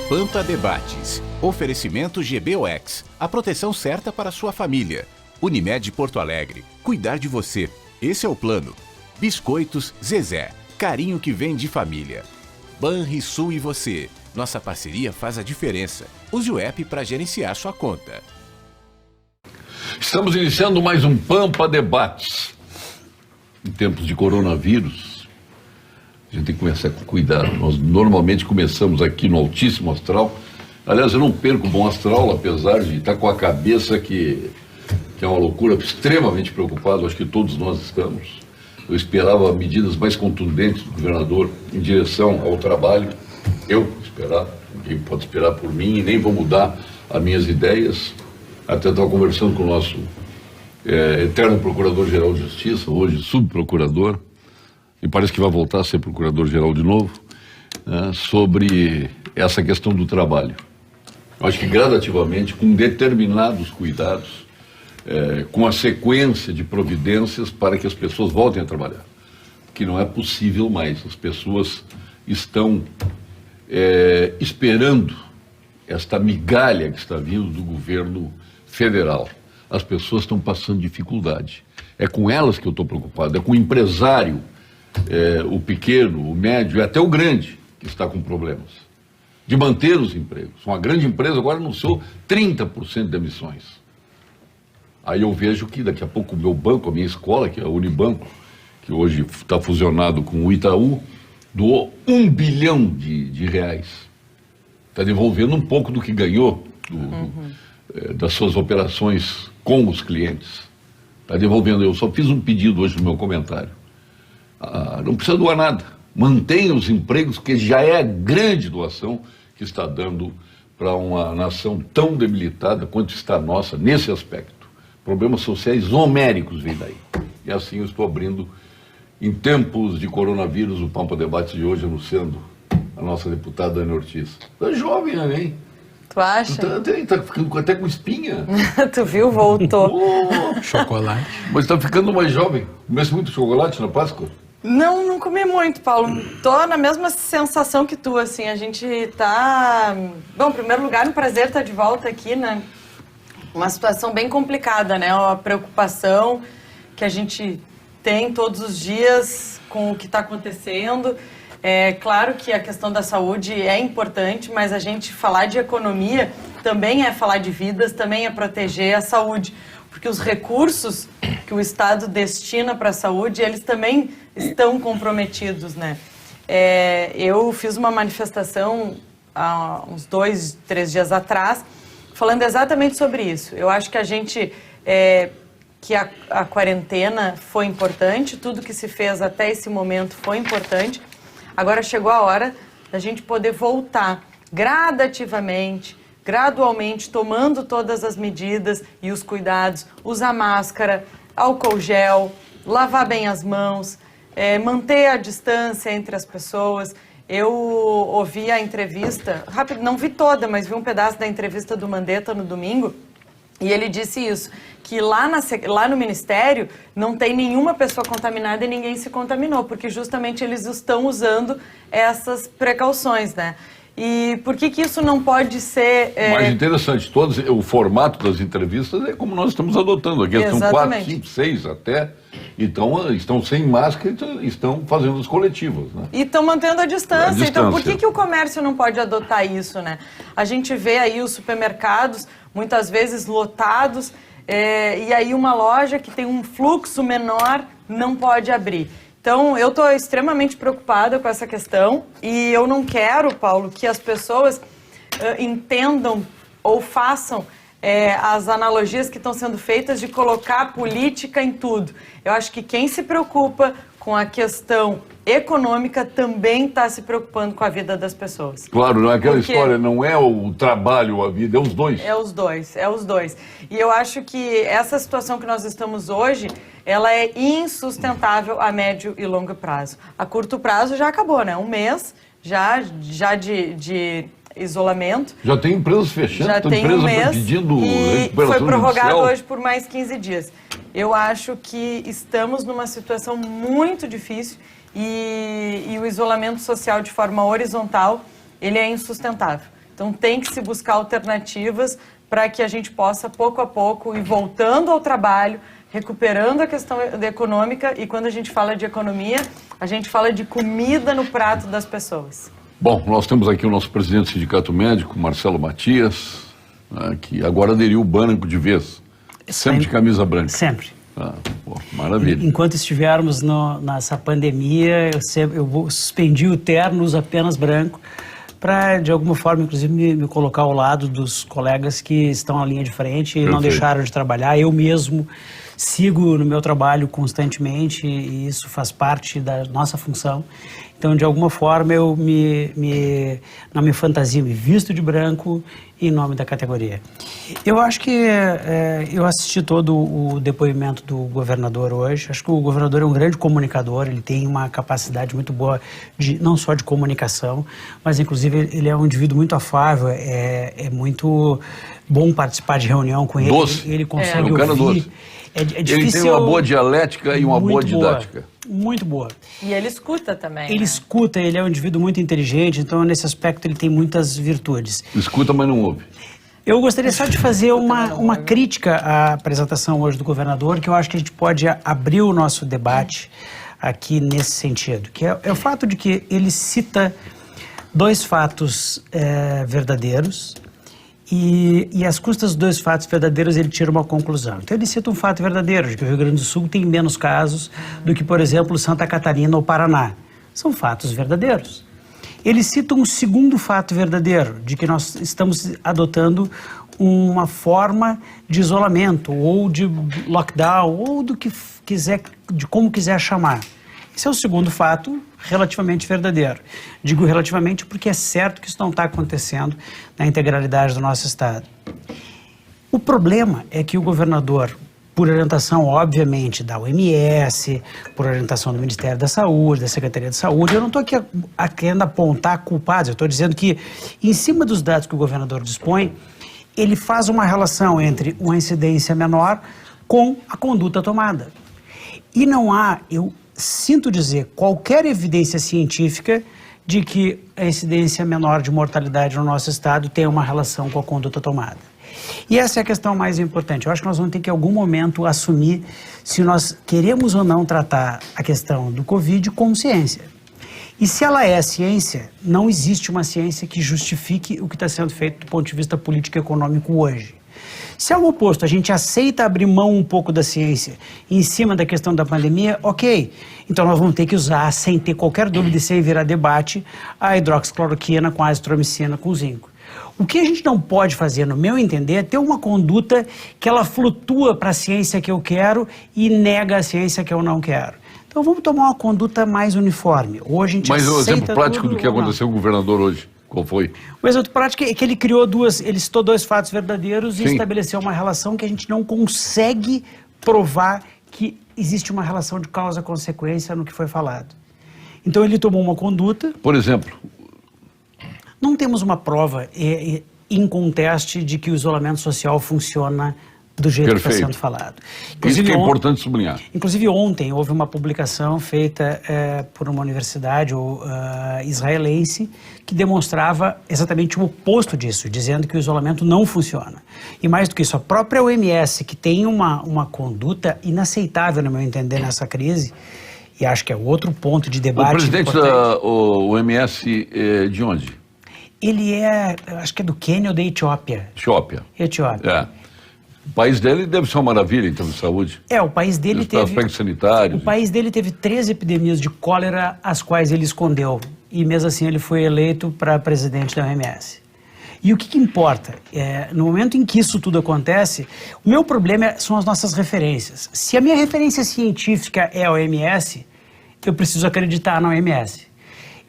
Pampa Debates. Oferecimento GBOX. A proteção certa para a sua família. Unimed Porto Alegre. Cuidar de você. Esse é o plano. Biscoitos Zezé. Carinho que vem de família. Banrisul e você. Nossa parceria faz a diferença. Use o app para gerenciar sua conta. Estamos iniciando mais um Pampa Debates. Em tempos de coronavírus, a gente tem que começar com cuidado. Nós normalmente começamos aqui no altíssimo astral. Aliás, eu não perco o bom astral, apesar de estar com a cabeça que é uma loucura, extremamente preocupado, acho que todos nós estamos. Eu esperava medidas mais contundentes do governador em direção ao trabalho. Eu esperava, ninguém pode esperar por mim e nem vou mudar as minhas ideias. Até estava conversando com o nosso eterno Procurador-Geral de Justiça, hoje subprocurador, e parece que vai voltar a ser Procurador-Geral de novo, sobre essa questão do trabalho. Eu acho que gradativamente, com determinados cuidados, com a sequência de providências para que as pessoas voltem a trabalhar. Que não é possível mais. As pessoas estão esperando esta migalha que está vindo do governo federal. As pessoas estão passando dificuldade. É com elas que eu estou preocupado, é com o empresário, o pequeno, o médio e até o grande que está com problemas de manter os empregos. Uma grande empresa agora anunciou 30% de demissões. Aí eu vejo que daqui a pouco o meu banco, a minha escola, que é a Unibanco, que hoje está fusionado com o Itaú, doou 1 bilhão de reais. Está devolvendo um pouco do que ganhou das suas operações com os clientes. Está devolvendo. Eu só fiz um pedido hoje no meu comentário. Não precisa doar nada. Mantenha os empregos, que já é a grande doação que está dando para uma nação tão debilitada quanto está a nossa nesse aspecto. Problemas sociais homéricos vêm daí. E assim eu estou abrindo, em tempos de coronavírus, o Pampa Debates de hoje, anunciando a nossa deputada Ana Ortiz. Tá jovem, né, hein? Tu acha? Tá ficando até com espinha. Tu viu? Voltou. Chocolate. Mas tá ficando mais jovem. Comece muito chocolate na Páscoa? Não comi muito, Paulo. Tô na mesma sensação que tu, assim. A gente tá... Bom, em primeiro lugar, um prazer estar de volta aqui, né? Uma situação bem complicada, né? Uma preocupação que a gente tem todos os dias com o que está acontecendo. É claro que a questão da saúde é importante, mas a gente falar de economia também é falar de vidas, também é proteger a saúde. Porque os recursos que o Estado destina para a saúde, eles também estão comprometidos, né? Eu fiz uma manifestação há uns 2, 3 dias atrás, falando exatamente sobre isso. Eu acho que a gente, que a quarentena foi importante, tudo que se fez até esse momento foi importante. Agora chegou a hora da gente poder voltar gradativamente, gradualmente, tomando todas as medidas e os cuidados, usar máscara, álcool gel, lavar bem as mãos, manter a distância entre as pessoas. Eu ouvi a entrevista, rápido, não vi toda, mas vi um pedaço da entrevista do Mandetta no domingo, e ele disse isso, que lá no Ministério não tem nenhuma pessoa contaminada e ninguém se contaminou, porque justamente eles estão usando essas precauções, né? E por que isso não pode ser... Mais interessante, o formato das entrevistas é como nós estamos adotando. Aqui são 4, 5, 6 até, então estão sem máscara e estão fazendo as coletivas, né? E estão mantendo a distância. Então por que o comércio não pode adotar isso, né? A gente vê aí os supermercados, muitas vezes lotados, e aí uma loja que tem um fluxo menor não pode abrir. Então, eu estou extremamente preocupada com essa questão e eu não quero, Paulo, que as pessoas entendam ou façam as analogias que estão sendo feitas de colocar política em tudo. Eu acho que quem se preocupa com a questão econômica também está se preocupando com a vida das pessoas. Claro, não é aquela história, não é o trabalho ou a vida, é os dois. É os dois. E eu acho que essa situação que nós estamos hoje, ela é insustentável a médio e longo prazo. A curto prazo já acabou, né? 1 mês já de isolamento. Já tem empresas fechando, já tem empresa 1 mês pedindo e recuperação foi prorrogado judicial. hoje por mais 15 dias. Eu acho que estamos numa situação muito difícil e o isolamento social de forma horizontal, ele é insustentável. Então tem que se buscar alternativas para que a gente possa, pouco a pouco, ir voltando ao trabalho, recuperando a questão econômica, e quando a gente fala de economia, a gente fala de comida no prato das pessoas. Bom, nós temos aqui o nosso presidente do Sindicato Médico, Marcelo Matias, né, que agora aderiu o banco de vez. Sempre de camisa branca. Sempre. Pô, maravilha. Enquanto estivermos nessa pandemia, eu suspendi o terno, uso apenas branco, para, de alguma forma, inclusive, me colocar ao lado dos colegas que estão na linha de frente e não deixaram de trabalhar. Eu mesmo sigo no meu trabalho constantemente e isso faz parte da nossa função. Então, de alguma forma, eu não me fantasio, me visto de branco em nome da categoria. Eu acho que eu assisti todo o depoimento do governador hoje. Acho que o governador é um grande comunicador, ele tem uma capacidade muito boa, não só de comunicação, mas inclusive ele é um indivíduo muito afável, é muito bom participar de reunião com ele. Doce. Ele consegue ouvir. Doce. É difícil, ele tem uma boa dialética e uma boa didática. Muito boa. E ele escuta também. Ele escuta, ele é um indivíduo muito inteligente, então nesse aspecto ele tem muitas virtudes. Escuta, mas não ouve. Eu gostaria só de fazer uma crítica à apresentação hoje do governador, que eu acho que a gente pode abrir o nosso debate aqui nesse sentido, que é o fato de que ele cita dois fatos verdadeiros, e às custas dos dois fatos verdadeiros ele tira uma conclusão. Então ele cita um fato verdadeiro, de que o Rio Grande do Sul tem menos casos do que, por exemplo, Santa Catarina ou Paraná. São fatos verdadeiros. Ele cita um segundo fato verdadeiro, de que nós estamos adotando uma forma de isolamento, ou de lockdown, ou do que quiser, de como quiser chamar. Esse é o segundo fato relativamente verdadeiro. Digo relativamente porque é certo que isso não está acontecendo na integralidade do nosso Estado. O problema é que o governador, por orientação, obviamente, da OMS, por orientação do Ministério da Saúde, da Secretaria de Saúde, eu não estou aqui querendo apontar culpados, eu estou dizendo que, em cima dos dados que o governador dispõe, ele faz uma relação entre uma incidência menor com a conduta tomada. E não há, eu sinto dizer, qualquer evidência científica de que a incidência menor de mortalidade no nosso estado tem uma relação com a conduta tomada. E essa é a questão mais importante. Eu acho que nós vamos ter que, em algum momento, assumir se nós queremos ou não tratar a questão do Covid como ciência. E se ela é ciência, não existe uma ciência que justifique o que está sendo feito do ponto de vista político e econômico hoje. Se ao oposto a gente aceita abrir mão um pouco da ciência em cima da questão da pandemia, ok. Então nós vamos ter que usar, sem ter qualquer dúvida e sem virar debate, a hidroxicloroquina com a azitromicina com zinco. O que a gente não pode fazer, no meu entender, é ter uma conduta que ela flutua para a ciência que eu quero e nega a ciência que eu não quero. Então vamos tomar uma conduta mais uniforme. Hoje a gente Mas o exemplo prático tudo, do que aconteceu com o governador hoje, qual foi? O exemplo prático é que ele ele citou dois fatos verdadeiros e estabeleceu uma relação que a gente não consegue provar que existe uma relação de causa-consequência no que foi falado. Então ele tomou uma conduta... Por exemplo... Não temos uma prova inconteste de que o isolamento social funciona do jeito que está sendo falado. Isso que é importante sublinhar. Inclusive ontem houve uma publicação feita por uma universidade israelense que demonstrava exatamente o oposto disso, dizendo que o isolamento não funciona. E mais do que isso, a própria OMS, que tem uma conduta inaceitável, no meu entender, nessa crise, e acho que é outro ponto de debate. O presidente da OMS é de onde? Ele acho que é do Quênia ou da Etiópia. Etiópia. É. O país dele deve ser uma maravilha em termos de saúde. O país dele teve... aspectos sanitários. O país dele teve 13 epidemias de cólera, as quais ele escondeu. E mesmo assim ele foi eleito para presidente da OMS. E o que importa? No momento em que isso tudo acontece, o meu problema são as nossas referências. Se a minha referência científica é a OMS, eu preciso acreditar na OMS.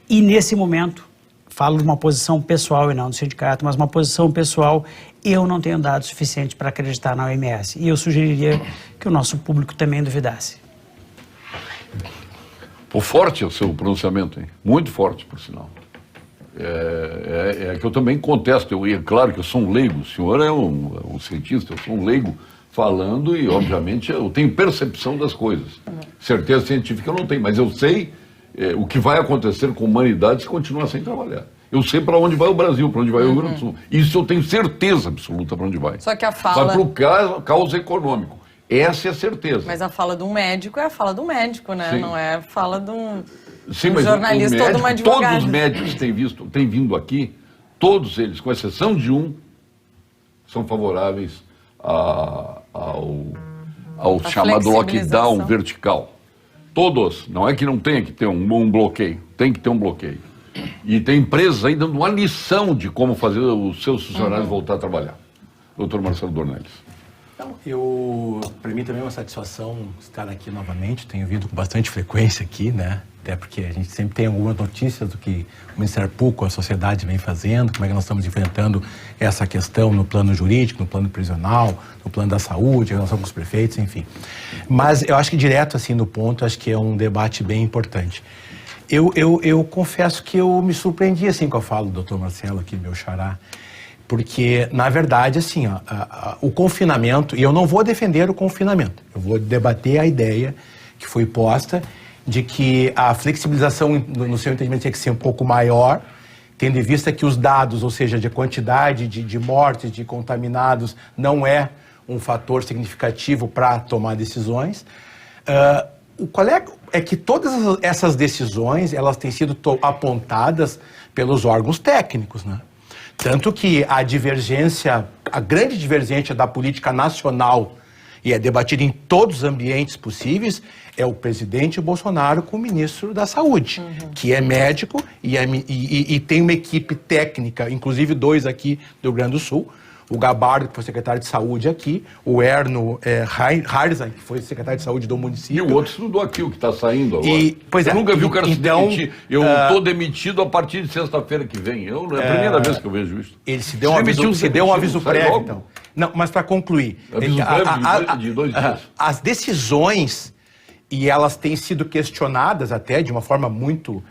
E nesse momento... Falo de uma posição pessoal e não do sindicato, mas uma posição pessoal, eu não tenho dados suficientes para acreditar na OMS. E eu sugeriria que o nosso público também duvidasse. Forte é o seu pronunciamento, hein? Muito forte, por sinal. É que eu também contesto. É claro que eu sou um leigo, o senhor é um cientista, eu sou um leigo falando e, obviamente, eu tenho percepção das coisas. Certeza científica eu não tenho, mas eu sei... o que vai acontecer com a humanidade se continuar sem trabalhar. Eu sei para onde vai o Brasil, para onde vai o Rio Grande do Sul. Isso eu tenho certeza absoluta para onde vai. Só que a fala... Vai para o caos econômico. Essa é a certeza. Mas a fala de um médico é a fala do médico, né? Sim. Não é a fala de um Mas jornalista ou de uma advogada. Todos os médicos que têm vindo aqui, todos eles, com exceção de um, são favoráveis ao chamado lockdown vertical. Todos. Não é que não tenha que ter um bloqueio. Tem que ter um bloqueio. E tem empresas aí dando uma lição de como fazer os seus funcionários voltar a trabalhar. Doutor Marcelo Dornelles. Então, para mim também é uma satisfação estar aqui novamente. Tenho vindo com bastante frequência aqui, né? Até porque a gente sempre tem algumas notícias do que o Ministério Público, a sociedade vem fazendo, como é que nós estamos enfrentando essa questão no plano jurídico, no plano prisional, no plano da saúde, em relação com os prefeitos, enfim. Mas eu acho que direto assim no ponto, acho que é um debate bem importante. Eu confesso que eu me surpreendi assim com a fala do Dr. Marcelo aqui, meu xará, porque, na verdade, assim, o confinamento, e eu não vou defender o confinamento, eu vou debater a ideia que foi posta de que a flexibilização, no seu entendimento, tinha que ser um pouco maior, tendo em vista que os dados, ou seja, de quantidade de mortes, de contaminados, não é um fator significativo para tomar decisões. Qual é que todas essas decisões, elas têm sido apontadas pelos órgãos técnicos, né? Tanto que a grande divergência da política nacional, e é debatida em todos os ambientes possíveis, é o presidente Bolsonaro com o ministro da Saúde, que é médico e tem uma equipe técnica, inclusive 2 aqui do Rio Grande do Sul, o Gabardo, que foi secretário de Saúde aqui, o Erno Harzan, que foi secretário de Saúde do município. E o outro estudou aqui, o que está saindo agora. Eu nunca vi o cara se demitir. Eu estou demitido a partir de sexta-feira que vem. É a primeira vez que eu vejo isso. Ele se deu um aviso prévio, então. Não, mas para concluir. Aviso prévio de 2 dias. As decisões, e elas têm sido questionadas até de uma forma muito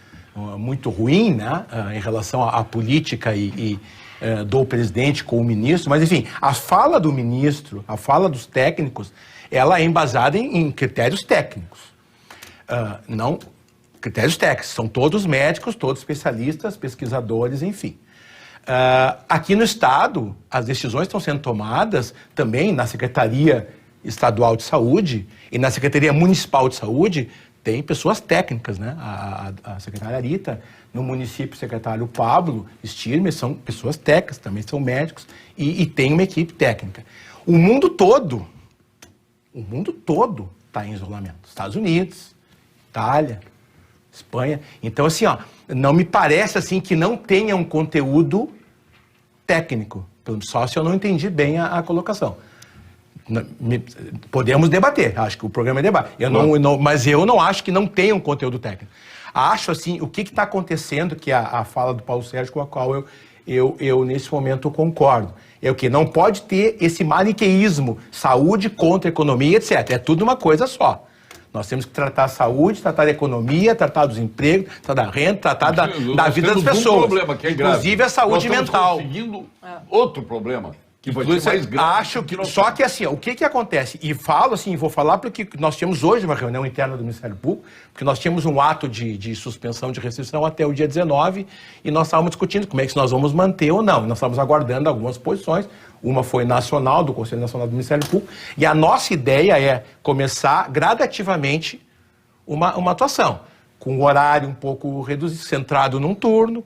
ruim, né, em relação à política do presidente com o ministro, mas enfim, a fala do ministro, a fala dos técnicos, ela é embasada em critérios técnicos. Não, critérios técnicos, são todos médicos, todos especialistas, pesquisadores, enfim. Aqui no Estado, as decisões estão sendo tomadas também na Secretaria Estadual de Saúde e na Secretaria Municipal de Saúde, tem pessoas técnicas, né? A secretária Rita, no município, o secretário Pablo Stirmer, são pessoas técnicas, também são médicos, e tem uma equipe técnica. O mundo todo está em isolamento. Estados Unidos, Itália, Espanha. Então, assim, não me parece assim que não tenha um conteúdo técnico. Só se eu não entendi bem a colocação. Podemos debater, acho que o programa é debate. Mas eu não acho que não tenha um conteúdo técnico. Acho, assim, o que está acontecendo, que é a fala do Paulo Sérgio, com a qual eu nesse momento, concordo. É o que? Não pode ter esse maniqueísmo, saúde contra economia, etc. É tudo uma coisa só. Nós temos que tratar a saúde, tratar a economia, tratar dos empregos, tratar da renda, tratar da vida das pessoas. Problema que é grave. Inclusive a saúde mental. Nós estamos conseguindo outro problema. Que vai ser mais grave. Acho que só que assim, o que acontece? E falo assim, vou falar porque nós tínhamos hoje uma reunião interna do Ministério Público, porque nós tínhamos um ato de suspensão de restrição até o dia 19 e nós estávamos discutindo como é que nós vamos manter ou não. E nós estávamos aguardando algumas posições. Uma foi nacional, do Conselho Nacional do Ministério Público, e a nossa ideia é começar gradativamente uma atuação, com o horário um pouco reduzido, centrado num turno,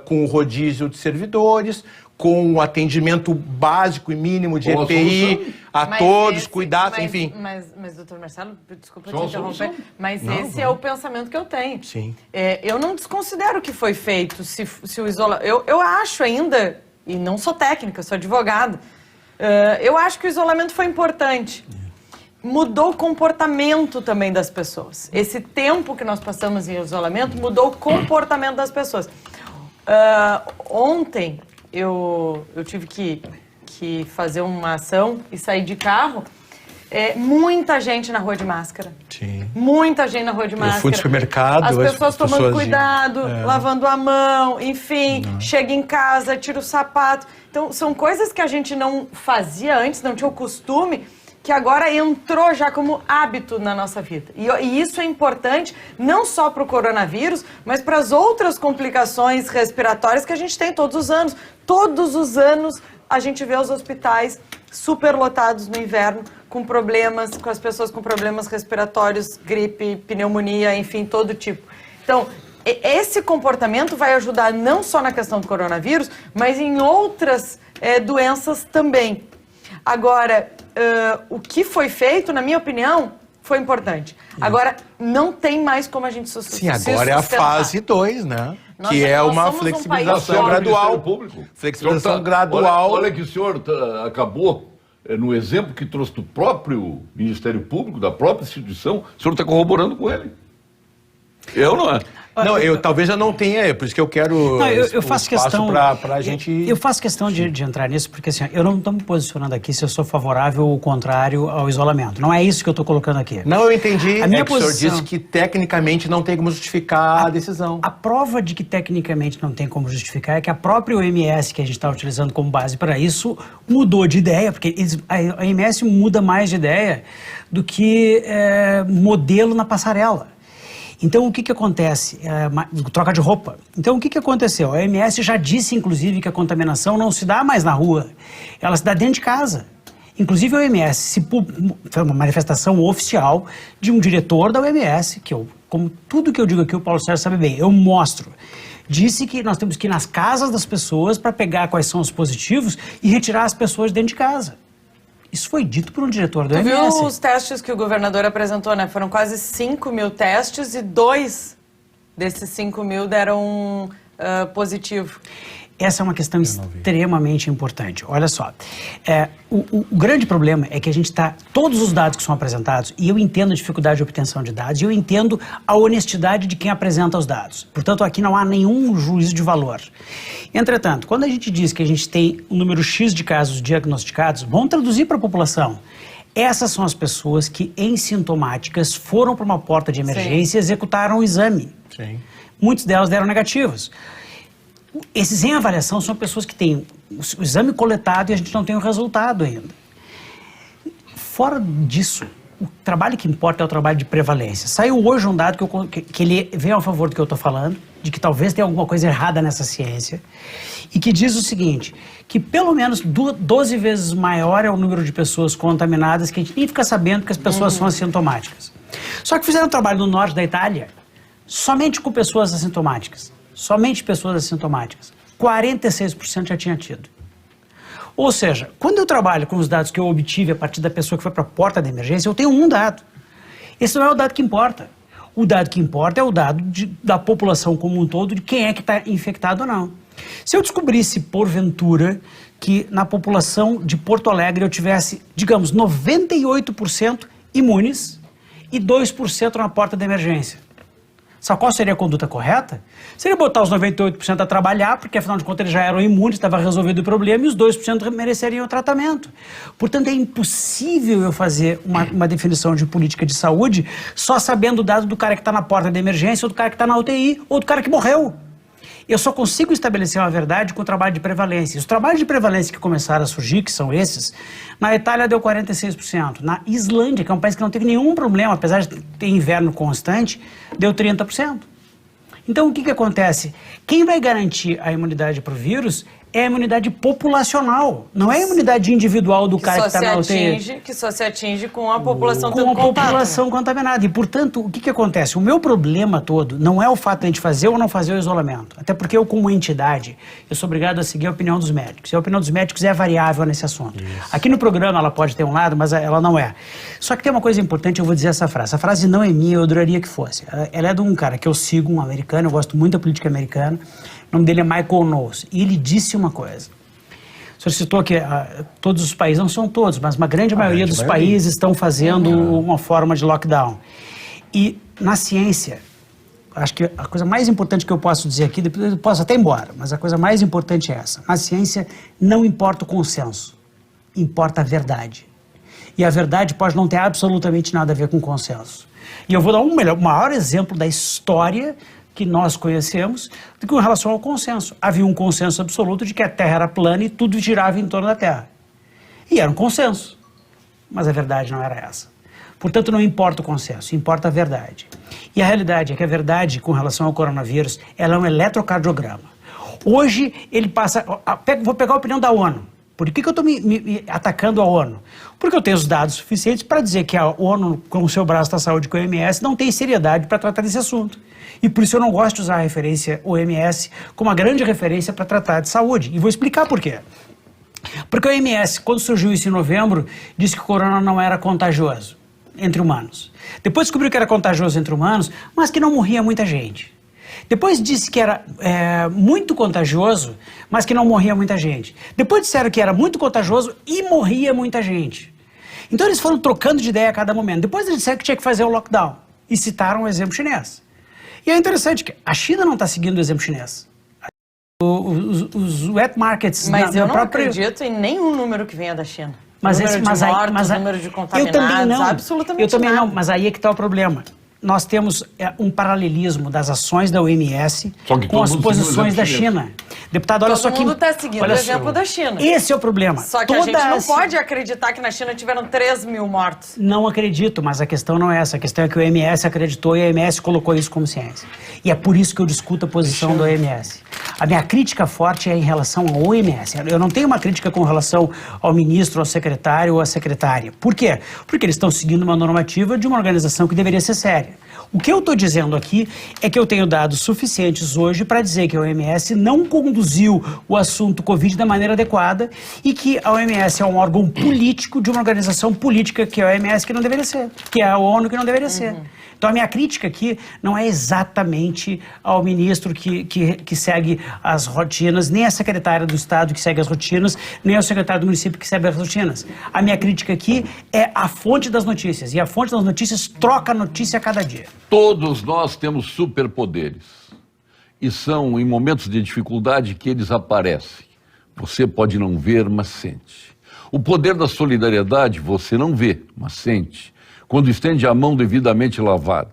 com o rodízio de servidores, com o atendimento básico e mínimo de EPI a todos, cuidados, enfim. Mas, doutor Marcelo, desculpa te interromper, mas esse é o pensamento que eu tenho. Sim. Eu não desconsidero o que foi feito, se o isolamento... Eu acho ainda, e não sou técnica, sou advogada, eu acho que o isolamento foi importante. Mudou o comportamento também das pessoas. Esse tempo que nós passamos em isolamento mudou o comportamento das pessoas. Ontem... Eu tive que fazer uma ação e sair de carro. Muita gente na rua de máscara. Sim. Muita gente na rua de máscara. Eu fui no supermercado. As pessoas tomando cuidado, lavando a mão, enfim. Chega em casa, tira o sapato. Então, são coisas que a gente não fazia antes, não tinha o costume. que agora entrou já como hábito na nossa vida. E isso é importante não só para o coronavírus, mas para as outras complicações respiratórias que a gente tem todos os anos. Todos os anos a gente vê os hospitais superlotados no inverno, com problemas, com as pessoas com problemas respiratórios, gripe, pneumonia, enfim, todo tipo. Então, esse comportamento vai ajudar não só na questão do coronavírus, mas em outras doenças também. Agora, o que foi feito, na minha opinião, foi importante. Agora, não tem mais como a gente sustentar. Sim, agora é a fase 2, né? Que é uma flexibilização gradual. Flexibilização gradual. Olha que o senhor acabou, no exemplo que trouxe do próprio Ministério Público, da própria instituição, o senhor está corroborando com ele. Eu não é. Não, talvez eu não tenha, por isso que eu quero eu faço questão pra gente... Eu faço questão de entrar nisso, porque assim, eu não estou me posicionando aqui se eu sou favorável ou contrário ao isolamento. Não é isso que eu estou colocando aqui. Não, eu entendi. A minha posição... O senhor disse que tecnicamente não tem como justificar a decisão. A prova de que tecnicamente não tem como justificar é que a própria OMS, que a gente está utilizando como base para isso, mudou de ideia, porque a OMS muda mais de ideia do que modelo na passarela. Então, o que acontece? Troca de roupa. Então, o que aconteceu? A OMS já disse, inclusive, que a contaminação não se dá mais na rua, ela se dá dentro de casa. Inclusive, a OMS foi uma manifestação oficial de um diretor da OMS, que como tudo que eu digo aqui, o Paulo Sérgio sabe bem, eu mostro. Disse que nós temos que ir nas casas das pessoas para pegar quais são os positivos e retirar as pessoas dentro de casa. Isso foi dito por um diretor da OMS. Tu viu os testes que o governador apresentou, né? Foram quase 5 mil testes e 2 desses 5 mil deram positivo. Essa é uma questão extremamente importante. Olha só, o grande problema é que a gente todos os dados que são apresentados, e eu entendo a dificuldade de obtenção de dados, e eu entendo a honestidade de quem apresenta os dados. Portanto, aqui não há nenhum juízo de valor. Entretanto, quando a gente diz que a gente tem um número X de casos diagnosticados, vamos traduzir para a população. Essas são as pessoas que, em sintomáticas, foram para uma porta de emergência e executaram o exame. Sim. Muitos delas deram negativos. Esses em avaliação são pessoas que têm o exame coletado e a gente não tem o resultado ainda. Fora disso, o trabalho que importa é o trabalho de prevalência. Saiu hoje um dado que ele vem a favor do que eu estou falando, de que talvez tenha alguma coisa errada nessa ciência, e que diz o seguinte, que pelo menos 12 vezes maior é o número de pessoas contaminadas que a gente nem fica sabendo que as pessoas são assintomáticas. Só que fizeram um trabalho no norte da Itália, somente com pessoas assintomáticas. Somente pessoas assintomáticas. 46% já tinha tido. Ou seja, quando eu trabalho com os dados que eu obtive a partir da pessoa que foi para a porta da emergência, eu tenho um dado. Esse não é o dado que importa. O dado que importa é o dado da população como um todo, de quem é que está infectado ou não. Se eu descobrisse, porventura, que na população de Porto Alegre eu tivesse, digamos, 98% imunes e 2% na porta da emergência, sabe qual seria a conduta correta? Seria botar os 98% a trabalhar, porque afinal de contas eles já eram imunes, estava resolvido o problema, e os 2% mereceriam o tratamento. Portanto, é impossível eu fazer uma definição de política de saúde só sabendo o dado do cara que está na porta da emergência, ou do cara que está na UTI, ou do cara que morreu. Eu só consigo estabelecer uma verdade com o trabalho de prevalência. Os trabalhos de prevalência que começaram a surgir, que são esses, na Itália deu 46%. Na Islândia, que é um país que não teve nenhum problema, apesar de ter inverno constante, deu 30%. Então, o que acontece? Quem vai garantir a imunidade para o vírus é a imunidade populacional, não é a imunidade individual do cara que está na UTI. Que só se atinge com a população com a população contaminada. E, portanto, o que acontece? O meu problema todo não é o fato de a gente fazer ou não fazer o isolamento. Até porque eu, como entidade, eu sou obrigado a seguir a opinião dos médicos. E a opinião dos médicos é variável nesse assunto. Isso. Aqui no programa ela pode ter um lado, mas ela não é. Só que tem uma coisa importante, eu vou dizer essa frase. Essa frase não é minha, eu adoraria que fosse. Ela é de um cara que eu sigo, um americano, eu gosto muito da política americana. O nome dele é Michael Knowles, e ele disse uma coisa. O senhor citou que todos os países, não são todos, mas uma grande maioria dos países estão fazendo uma forma de lockdown. E na ciência, acho que a coisa mais importante que eu posso dizer aqui, depois eu posso até ir embora, mas a coisa mais importante é essa. Na ciência não importa o consenso, importa a verdade. E a verdade pode não ter absolutamente nada a ver com consenso. E eu vou dar o maior exemplo da história que nós conhecemos com relação ao consenso. Havia um consenso absoluto de que a Terra era plana e tudo girava em torno da Terra. E era um consenso. mas a verdade não era essa. Portanto, não importa o consenso, importa a verdade. E a realidade é que a verdade com relação ao coronavírus, ela é um eletrocardiograma. Hoje, ele passa... Vou pegar a opinião da ONU. Por que eu estou me atacando a ONU? Porque eu tenho os dados suficientes para dizer que a ONU, com o seu braço da saúde, com a OMS, não tem seriedade para tratar desse assunto. E por isso eu não gosto de usar a referência OMS como uma grande referência para tratar de saúde. E vou explicar por quê. Porque a OMS, quando surgiu isso em novembro, disse que o corona não era contagioso entre humanos. Depois descobriu que era contagioso entre humanos, mas que não morria muita gente. Depois disse que era muito contagioso, mas que não morria muita gente. Depois disseram que era muito contagioso e morria muita gente. Então eles foram trocando de ideia a cada momento. Depois eles disseram que tinha que fazer o lockdown e citaram o exemplo chinês. E é interessante que a China não está seguindo o exemplo chinês. Os wet markets... Mas eu não acredito em nenhum número que venha da China. Número de mortos, número de contaminados, eu também não, absolutamente eu também nada. não, mas aí é que está o problema. Nós temos um paralelismo das ações da OMS com as posições da China. Deputado, olha só que... Todo mundo está seguindo o exemplo da China. Esse é o problema. Só que a gente não pode acreditar que na China tiveram 3 mil mortos. Não acredito, mas a questão não é essa. A questão é que o OMS acreditou e a OMS colocou isso como ciência. E é por isso que eu discuto a posição da OMS. A minha crítica forte é em relação ao OMS. Eu não tenho uma crítica com relação ao ministro, ao secretário ou à secretária. Por quê? Porque eles estão seguindo uma normativa de uma organização que deveria ser séria. O que eu estou dizendo aqui é que eu tenho dados suficientes hoje para dizer que a OMS não conduziu o assunto Covid da maneira adequada e que a OMS é um órgão político de uma organização política que é a OMS que não deveria ser, que é a ONU que não deveria ser. Então a minha crítica aqui não é exatamente ao ministro que segue as rotinas, nem à secretária do Estado que segue as rotinas, nem ao secretário do município que segue as rotinas. A minha crítica aqui é a fonte das notícias, e a fonte das notícias troca a notícia a cada dia. Todos nós temos superpoderes e são em momentos de dificuldade que eles aparecem. Você pode não ver, mas sente. O poder da solidariedade você não vê, mas sente. Quando estende a mão devidamente lavada.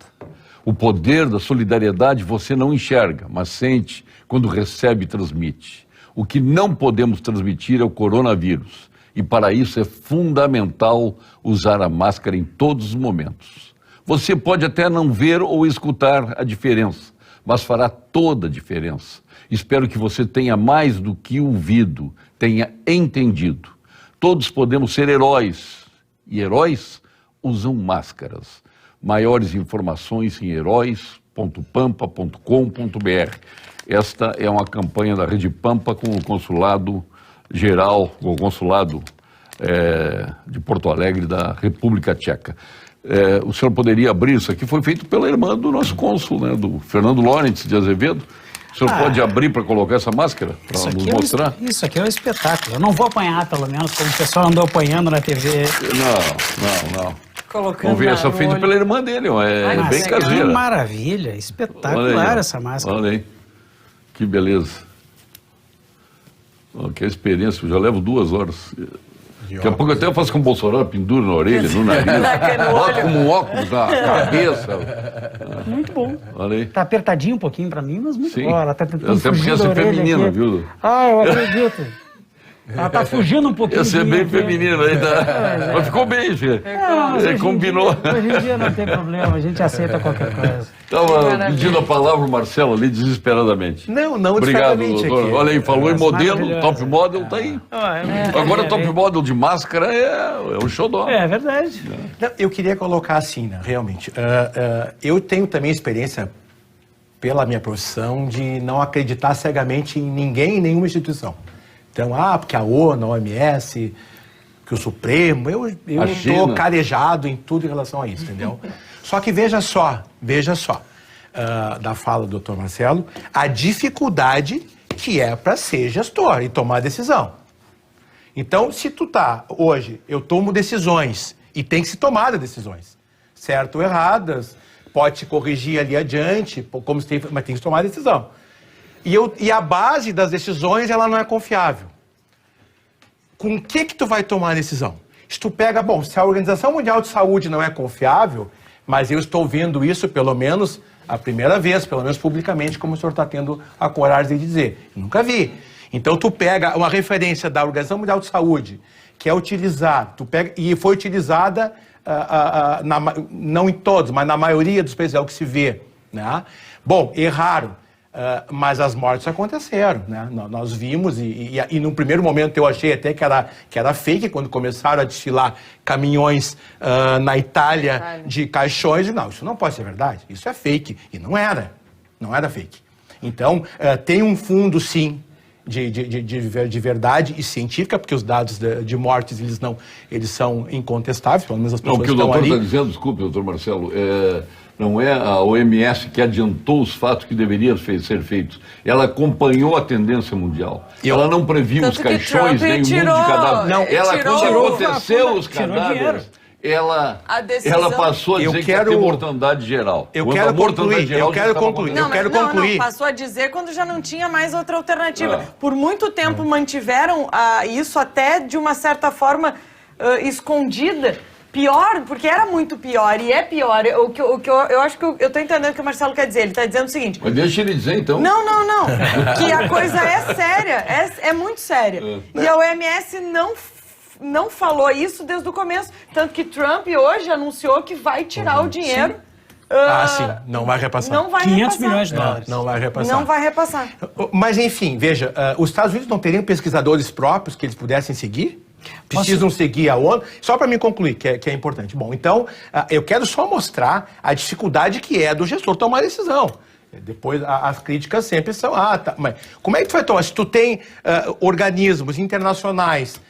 O poder da solidariedade você não enxerga, mas sente quando recebe e transmite. O que não podemos transmitir é o coronavírus. E para isso é fundamental usar a máscara em todos os momentos. Você pode até não ver ou escutar a diferença, mas fará toda a diferença. Espero que você tenha mais do que ouvido, tenha entendido. Todos podemos ser heróis. E heróis usam máscaras. Maiores informações em heróis.pampa.com.br. Esta é uma campanha da Rede Pampa com o Consulado Geral, o Consulado de Porto Alegre da República Tcheca. O senhor poderia abrir isso aqui? Foi feito pela irmã do nosso cônsul, né, do Fernando Lawrence de Azevedo. O senhor pode abrir para colocar essa máscara? Para nos mostrar? Isso aqui é um espetáculo. Eu não vou apanhar, pelo menos, como o pessoal andou apanhando na TV. Não. Colocando Vamos ver, essa feita pela irmã dele, bem caseira. Que maravilha, espetacular essa máscara. Olha aí, que beleza. Que experiência, eu já levo 2 horas. Daqui a pouco eu até faço com o Bolsonaro, penduro na orelha, no nariz, bota como um óculos na cabeça. Muito bom. Olha aí. Tá apertadinho um pouquinho pra mim, mas muito bom. Ela tá tentando fugir da ser orelha feminina, aqui. viu? Eu acredito. Ela tá fugindo um pouquinho. Ia ser bem feminina ainda. Mas ficou bem, filho. Combinou. Hoje em dia não tem problema, a gente aceita qualquer coisa. Estava pedindo a palavra o Marcelo ali desesperadamente. Não Obrigado, doutor. aqui. Olha aí, falou em modelo, top model tá aí. Agora top model de máscara é um xodó. É verdade. Não, eu queria colocar assim, né, realmente. Eu tenho também experiência, pela minha profissão, de não acreditar cegamente em ninguém, em nenhuma instituição. Então, porque a ONU, a OMS, que o Supremo, eu estou carejado em tudo em relação a isso, entendeu? Só que veja só, da fala do Dr. Marcelo, a dificuldade que é para ser gestor e tomar decisão. Então, se tu hoje, eu tomo decisões e tem que se tomar decisões, certo ou erradas, pode se corrigir ali adiante, mas tem que tomar decisão. E a base das decisões, ela não é confiável. Com o que tu vai tomar a decisão? Se tu pega, se a Organização Mundial de Saúde não é confiável, mas eu estou vendo isso pelo menos a primeira vez, pelo menos publicamente, como o senhor está tendo a coragem de dizer. Nunca vi. Então tu pega uma referência da Organização Mundial de Saúde, que é utilizar, e foi utilizada, não em todos, mas na maioria dos países, é o que se vê, né? Bom, erraram, mas as mortes aconteceram, né? Nós vimos, e no primeiro momento eu achei até que era fake, quando começaram a desfilar caminhões na Itália de caixões, e não, isso não pode ser verdade, isso é fake, e não era fake. Então, tem um fundo, sim, de verdade e científica, porque os dados de mortes, eles são incontestáveis, pelo menos as pessoas que estão ali. O que o doutor está dizendo, desculpe, doutor Marcelo, não é a OMS que adiantou os fatos que deveriam ser feitos. Ela acompanhou a tendência mundial. Ela não previu os caixões, nem o mundo de cadáveres. Quando aconteceu os cadáveres, ela passou a dizer que ia ter mortandade geral. Eu quero concluir. Passou a dizer quando já não tinha mais outra alternativa. Por muito tempo mantiveram isso até de uma certa forma escondida. Pior, porque era muito pior, e é pior. Eu acho que eu estou entendendo o que o Marcelo quer dizer. Ele está dizendo o seguinte... Mas deixa ele dizer, então. Não. Que a coisa é séria, é muito séria. E a OMS não falou isso desde o começo. Tanto que Trump hoje anunciou que vai tirar o dinheiro. Sim. Não vai repassar. Não vai 500 milhões de dólares. Não vai repassar. Não vai repassar. Mas, enfim, veja, os Estados Unidos não teriam pesquisadores próprios que eles pudessem seguir? Precisam seguir a ONU? Só para me concluir, que é importante. Bom, então, eu quero só mostrar a dificuldade que é do gestor tomar decisão. Depois, as críticas sempre são, mas como é que tu vai tomar? Se tu tem organismos internacionais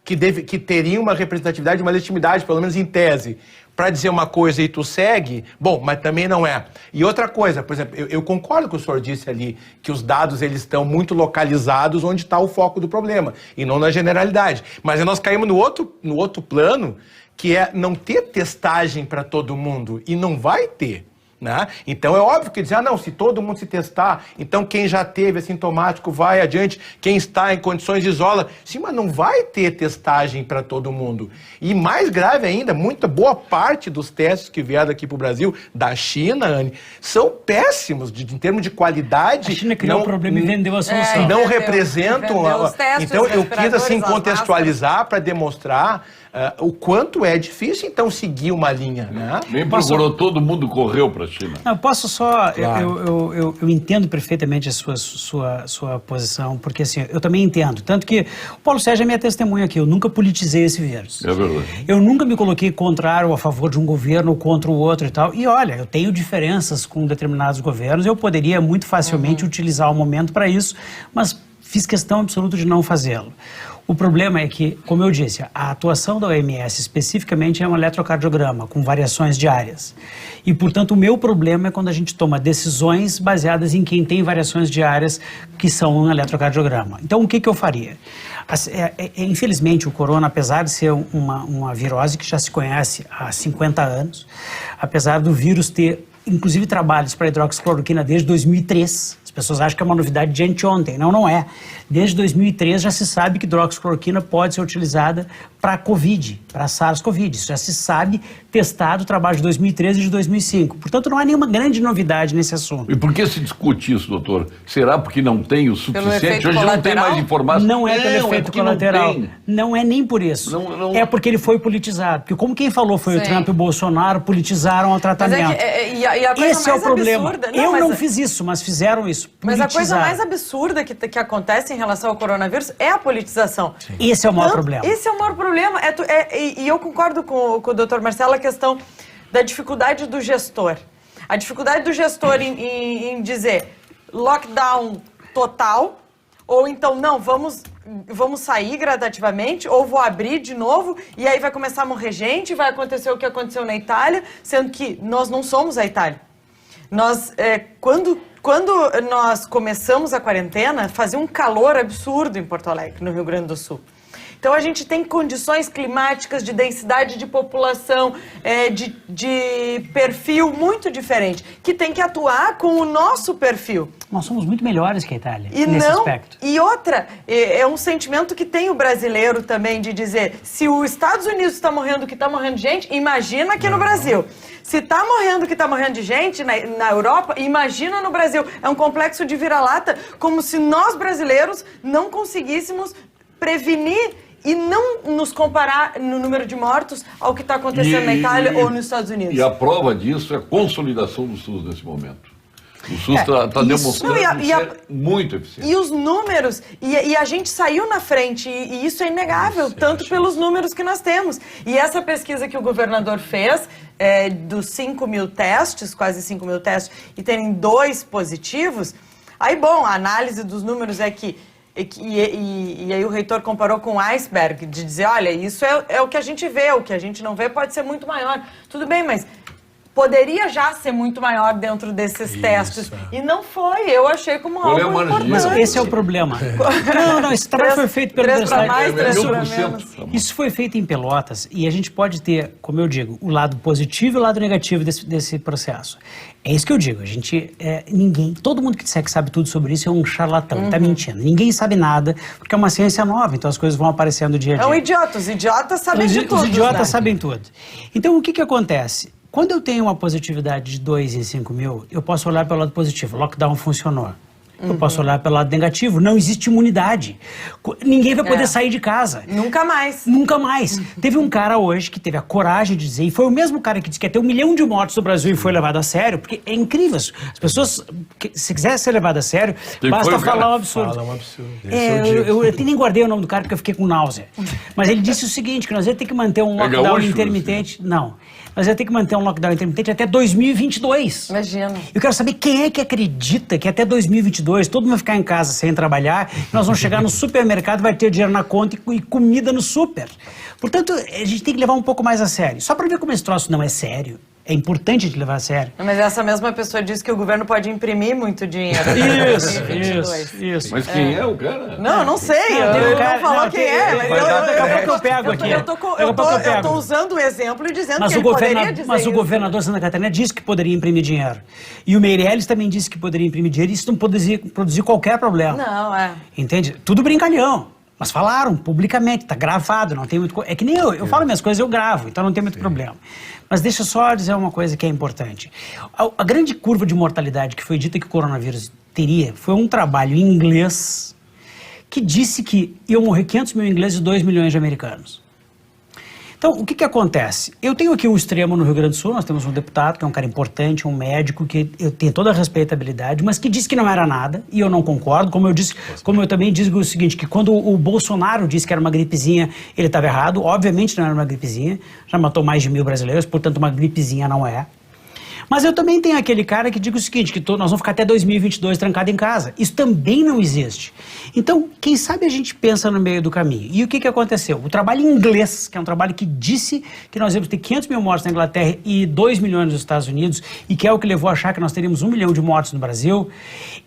que teriam uma representatividade, uma legitimidade, pelo menos em tese, para dizer uma coisa e tu segue, bom, mas também não é. E outra coisa, por exemplo, eu concordo com o senhor disse ali, que os dados eles estão muito localizados onde está o foco do problema, e não na generalidade. Mas nós caímos no outro plano, que é não ter testagem para todo mundo, e não vai ter. Né? Então é óbvio que dizer, se todo mundo se testar, então quem já teve assintomático vai adiante, quem está em condições de isola. Sim, mas não vai ter testagem para todo mundo. E mais grave ainda, boa parte dos testes que vieram aqui para o Brasil, da China, Anne, são péssimos em termos de qualidade. A China criou o problema e vendeu a solução. Não representam... Então eu quis assim contextualizar para demonstrar o quanto é difícil, então, seguir uma linha, né? Nem procurou, todo mundo correu para a China. Eu posso só... Claro. Eu entendo perfeitamente a sua posição, porque, assim, eu também entendo. Tanto que o Paulo Sérgio é minha testemunha aqui, eu nunca politizei esse vírus. É verdade. Eu nunca me coloquei contrário ou a favor de um governo ou contra o outro e tal. E, olha, eu tenho diferenças com determinados governos, eu poderia muito facilmente utilizar o momento para isso, mas fiz questão absoluta de não fazê-lo. O problema é que, como eu disse, a atuação da OMS especificamente é um eletrocardiograma, com variações diárias. E, portanto, o meu problema é quando a gente toma decisões baseadas em quem tem variações diárias que são um eletrocardiograma. Então, o que eu faria? Infelizmente, o corona, apesar de ser uma virose que já se conhece há 50 anos, apesar do vírus ter, inclusive, trabalhos para hidroxicloroquina desde 2003, as pessoas acham que é uma novidade de anteontem. Não é. Desde 2003 já se sabe que hidroxicloroquina pode ser utilizada para Covid, para SARS-CoV. Isso já se sabe, testado, trabalho de 2013 e de 2005. Portanto, não há nenhuma grande novidade nesse assunto. E por que se discute isso, doutor? Será porque não tem o suficiente? Hoje não tem mais informação. Não é pelo efeito colateral. Não é nem por isso. É porque ele foi politizado. Porque como quem falou foi o Trump e o Bolsonaro, politizaram o tratamento. Esse é o problema. Absurda, eu não fiz isso, mas fizeram isso. Mas a coisa mais absurda que acontece em relação ao coronavírus é a politização. Sim. Esse é o maior problema. Esse é o maior problema. E eu concordo com o doutor Marcelo a questão da dificuldade do gestor. A dificuldade do gestor em dizer lockdown total, ou então, não, vamos sair gradativamente, ou vou abrir de novo, e aí vai começar a morrer gente, vai acontecer o que aconteceu na Itália, sendo que nós não somos a Itália. Quando nós começamos a quarentena, fazia um calor absurdo em Porto Alegre, no Rio Grande do Sul. Então a gente tem condições climáticas de densidade de população, de perfil muito diferente, que tem que atuar com o nosso perfil. Nós somos muito melhores que a Itália nesse aspecto. E outra, é um sentimento que tem o brasileiro também de dizer, se os Estados Unidos está morrendo que está morrendo de gente, imagina aqui no Brasil. Se está morrendo que está morrendo de gente na Europa, imagina no Brasil. É um complexo de vira-lata, como se nós brasileiros não conseguíssemos prevenir e não nos comparar no número de mortos ao que está acontecendo na Itália ou nos Estados Unidos. E a prova disso é a consolidação do SUS nesse momento. O SUS está demonstrando ser muito eficiente. E os números, e a gente saiu na frente, e isso é inegável, tanto pelos números que nós temos. E essa pesquisa que o governador fez, dos 5 mil testes, quase 5 mil testes, e terem 2 positivos, aí, bom, a análise dos números é que, e aí o reitor comparou com o iceberg, de dizer, olha, isso é o que a gente vê, o que a gente não vê pode ser muito maior. Tudo bem, mas poderia já ser muito maior dentro desses testes. E não foi. Eu achei como algo importante. Mas esse é o problema. Não, esse trabalho foi feito pela Universidade. Isso foi feito em Pelotas e a gente pode ter, como eu digo, o lado positivo e o lado negativo desse processo. É isso que eu digo. A gente, todo mundo que disser que sabe tudo sobre isso é um charlatão, está mentindo. Ninguém sabe nada, porque é uma ciência nova, então as coisas vão aparecendo dia a dia. É um idiota. Os idiotas sabem de tudo. Os idiotas sabem tudo. Então, o que acontece? Quando eu tenho uma positividade de 2 em 5 mil, eu posso olhar pelo lado positivo. O lockdown funcionou. Eu posso olhar pelo lado negativo. Não existe imunidade. Ninguém vai poder sair de casa. Nunca mais. Nunca mais. Teve um cara hoje que teve a coragem de dizer, e foi o mesmo cara que disse que ia ter 1 milhão de mortes no Brasil e foi levado a sério, porque é incrível. As pessoas, se quiser ser levado a sério, basta falar um absurdo. Fala um absurdo. Eu nem guardei o nome do cara porque eu fiquei com náusea. Mas ele disse o seguinte, que nós ia ter que manter um lockdown intermitente. Não. Nós ia ter que manter um lockdown intermitente até 2022. Imagina. Eu quero saber quem é que acredita que até 2022 todo mundo vai ficar em casa sem trabalhar, nós vamos chegar no supermercado, vai ter dinheiro na conta e comida no super. Portanto, a gente tem que levar um pouco mais a sério. Só para ver como esse troço não é sério. É importante a gente levar a sério. Mas essa mesma pessoa disse que o governo pode imprimir muito dinheiro. Isso. Mas quem é o cara? Não sei. Eu não falar quem é. Daqui a pouco eu pego aqui. Eu tô usando o exemplo e dizendo que ele poderia dizer Mas o governador de Santa Catarina disse que poderia imprimir dinheiro. E o Meirelles também disse que poderia imprimir dinheiro e isso não produzir qualquer problema. Não, Entende? Tudo brincalhão. Mas falaram publicamente, tá gravado, não tem muito... É que nem eu falo minhas coisas, eu gravo, então não tem muito problema. Mas deixa eu só dizer uma coisa que é importante. A grande curva de mortalidade que foi dita que o coronavírus teria foi um trabalho em inglês que disse que iam morrer 500 mil ingleses e 2 milhões de americanos. Então, o que acontece? Eu tenho aqui um extremo no Rio Grande do Sul, nós temos um deputado que é um cara importante, um médico que eu tenho toda a respeitabilidade, mas que disse que não era nada, e eu não concordo, como eu também digo o seguinte, que quando o Bolsonaro disse que era uma gripezinha, ele estava errado, obviamente não era uma gripezinha, já matou mais de 1.000 brasileiros, portanto uma gripezinha não é. Mas eu também tenho aquele cara que diz o seguinte, que nós vamos ficar até 2022 trancado em casa. Isso também não existe. Então, quem sabe a gente pensa no meio do caminho. E o que aconteceu? O trabalho em inglês, que é um trabalho que disse que nós íamos ter 500 mil mortes na Inglaterra e 2 milhões nos Estados Unidos, e que é o que levou a achar que nós teríamos 1 milhão de mortes no Brasil,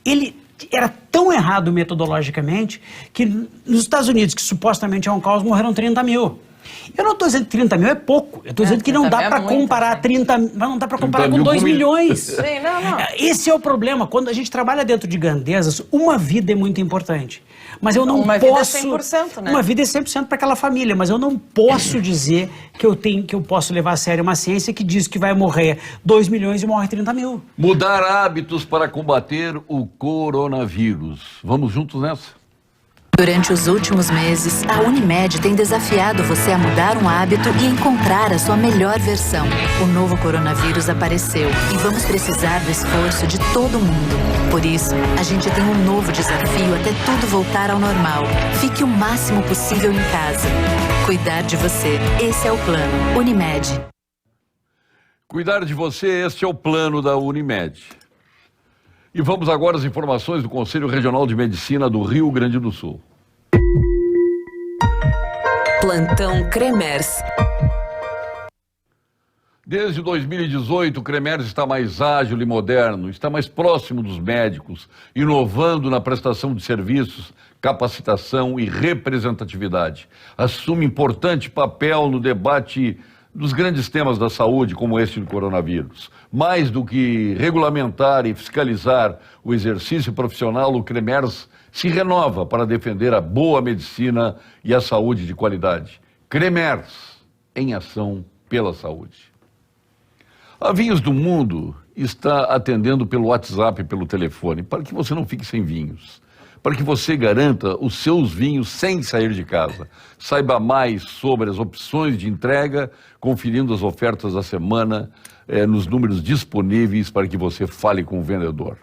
ele era tão errado metodologicamente que nos Estados Unidos, que supostamente é um caos, morreram 30 mil. Eu não estou dizendo que 30 mil é pouco. Eu estou dizendo que não dá para comparar 30, não dá para comparar com 2 milhões. Sim, não. Esse é o problema. Quando a gente trabalha dentro de grandezas, uma vida é muito importante. Mas eu não posso... Uma vida é 100%, né? Uma vida é 100% para aquela família, mas eu não posso dizer que eu posso levar a sério uma ciência que diz que vai morrer 2 milhões e morre 30 mil. Mudar hábitos para combater o coronavírus. Vamos juntos nessa? Durante os últimos meses, a Unimed tem desafiado você a mudar um hábito e encontrar a sua melhor versão. O novo coronavírus apareceu e vamos precisar do esforço de todo mundo. Por isso, a gente tem um novo desafio até tudo voltar ao normal. Fique o máximo possível em casa. Cuidar de você, esse é o plano. Unimed. Cuidar de você, este é o plano da Unimed. E vamos agora às informações do Conselho Regional de Medicina do Rio Grande do Sul. Plantão Cremers. Desde 2018, o Cremers está mais ágil e moderno, está mais próximo dos médicos, inovando na prestação de serviços, capacitação e representatividade. Assume importante papel no debate dos grandes temas da saúde, como este do coronavírus. Mais do que regulamentar e fiscalizar o exercício profissional, o Cremers se renova para defender a boa medicina e a saúde de qualidade. Cremers, em ação pela saúde. A Vinhos do Mundo está atendendo pelo WhatsApp e pelo telefone, para que você não fique sem vinhos. para que você garanta os seus vinhos sem sair de casa. Saiba mais sobre as opções de entrega, conferindo as ofertas da semana nos números disponíveis para que você fale com o vendedor.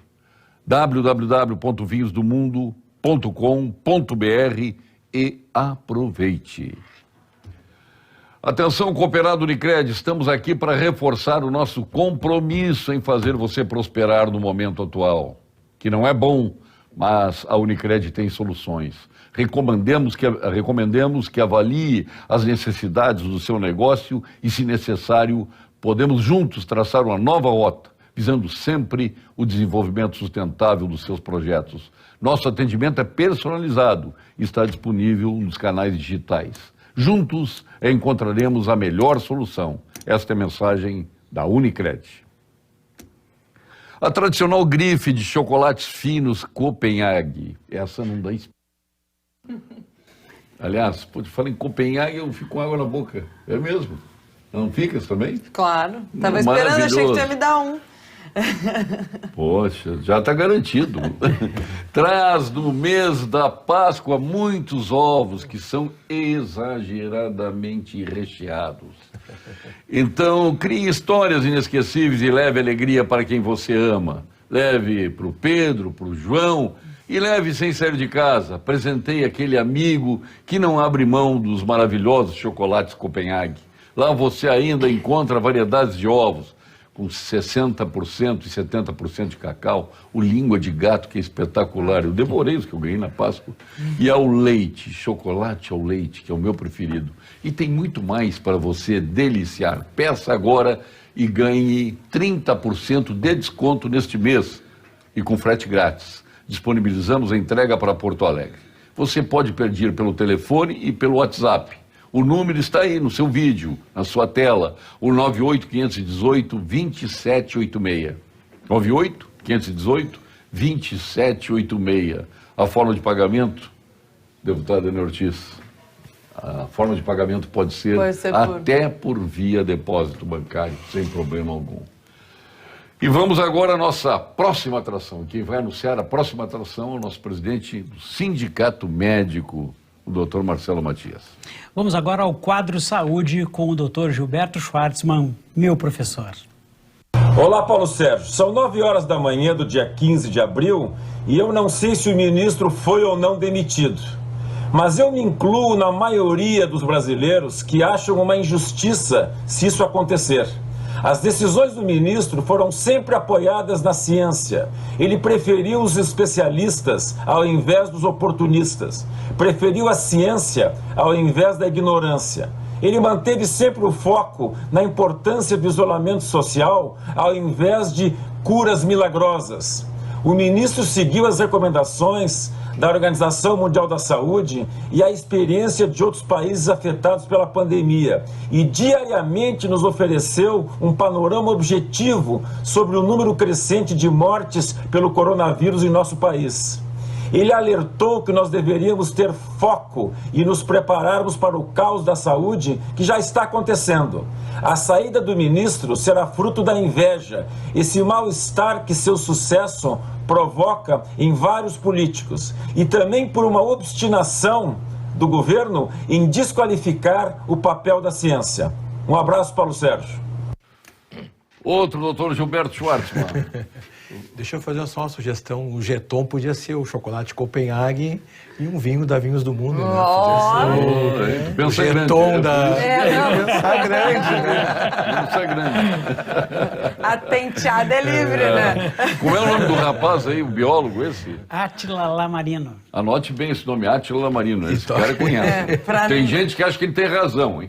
www.vinhosdomundo.com.br e aproveite. Atenção, cooperado Unicred, estamos aqui para reforçar o nosso compromisso em fazer você prosperar no momento atual, que não é bom, mas a Unicred tem soluções. Recomendemos que avalie as necessidades do seu negócio e, se necessário, podemos juntos traçar uma nova rota, visando sempre o desenvolvimento sustentável dos seus projetos. Nosso atendimento é personalizado e está disponível nos canais digitais. Juntos encontraremos a melhor solução. Esta é a mensagem da Unicred. A tradicional grife de chocolates finos Copenhague. Essa não dá Aliás, pode falar em Copenhague, eu fico com água na boca. É mesmo? Não ficas também? Claro. Tava esperando, achei que tu ia me dar um. Poxa, já está garantido. Traz no mês da Páscoa muitos ovos que são exageradamente recheados. Então, crie histórias inesquecíveis e leve alegria para quem você ama. Leve para o Pedro, para o João e leve sem sair de casa. Presenteie aquele amigo que não abre mão dos maravilhosos chocolates Copenhague. Lá você ainda encontra variedades de ovos com 60% e 70% de cacau, o língua de gato, que é espetacular. Eu devorei os que eu ganhei na Páscoa. E ao leite, chocolate ao leite, que é o meu preferido. E tem muito mais para você deliciar. Peça agora e ganhe 30% de desconto neste mês e com frete grátis. Disponibilizamos a entrega para Porto Alegre. Você pode pedir pelo telefone e pelo WhatsApp. O número está aí no seu vídeo, na sua tela, o 98-518-2786. 98-518-2786. A forma de pagamento, deputada Ana Ortiz, a forma de pagamento pode ser até por via depósito bancário, sem problema algum. E vamos agora à nossa próxima atração. Quem vai anunciar a próxima atração é o nosso presidente do Sindicato Médico, o Dr. Marcelo Matias. Vamos agora ao quadro Saúde com o Dr. Gilberto Schwartzman, meu professor. Olá, Paulo Sérgio. São 9 horas da manhã do dia 15 de abril e eu não sei se o ministro foi ou não demitido. Mas eu me incluo na maioria dos brasileiros que acham uma injustiça se isso acontecer. As decisões do ministro foram sempre apoiadas na ciência. Ele preferiu os especialistas ao invés dos oportunistas. Preferiu a ciência ao invés da ignorância. Ele manteve sempre o foco na importância do isolamento social ao invés de curas milagrosas. O ministro seguiu as recomendações da Organização Mundial da Saúde e a experiência de outros países afetados pela pandemia e diariamente nos ofereceu um panorama objetivo sobre o número crescente de mortes pelo coronavírus em nosso país. Ele alertou que nós deveríamos ter foco e nos prepararmos para o caos da saúde que já está acontecendo. A saída do ministro será fruto da inveja, esse mal-estar que seu sucesso provoca em vários políticos e também por uma obstinação do governo em desqualificar o papel da ciência. Um abraço, Paulo Sérgio. Outro doutor Gilberto Schwartzman. Deixa eu fazer só uma sugestão. O Jeton podia ser o chocolate Copenhague e um vinho da Vinhos do Mundo. Né? O Jeton da... Pensar grande, né? Pensar grande. A tenteada é livre, né? Como é o nome do rapaz aí, o biólogo esse? Átila Lamarino. Anote bem esse nome, Átila Lamarino. Esse cara conhece. Tem gente que acha que ele tem razão, hein?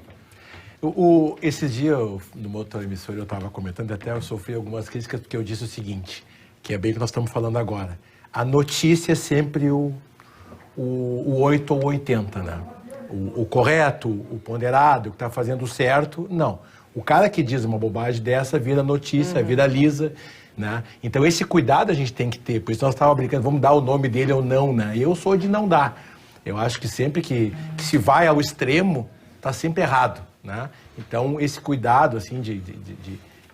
Esse dia, numa outra emissora, eu estava comentando, até eu sofri algumas críticas, porque eu disse o seguinte, que é bem o que nós estamos falando agora. A notícia é sempre o 8 ou 80, né? O correto, o ponderado, o que está fazendo certo, não. O cara que diz uma bobagem dessa vira notícia, viraliza, né? Então esse cuidado a gente tem que ter, por isso nós estávamos brincando, vamos dar o nome dele ou não, né? Eu sou de não dar. Eu acho que sempre que se vai ao extremo, está sempre errado. Né? Então, esse cuidado assim, de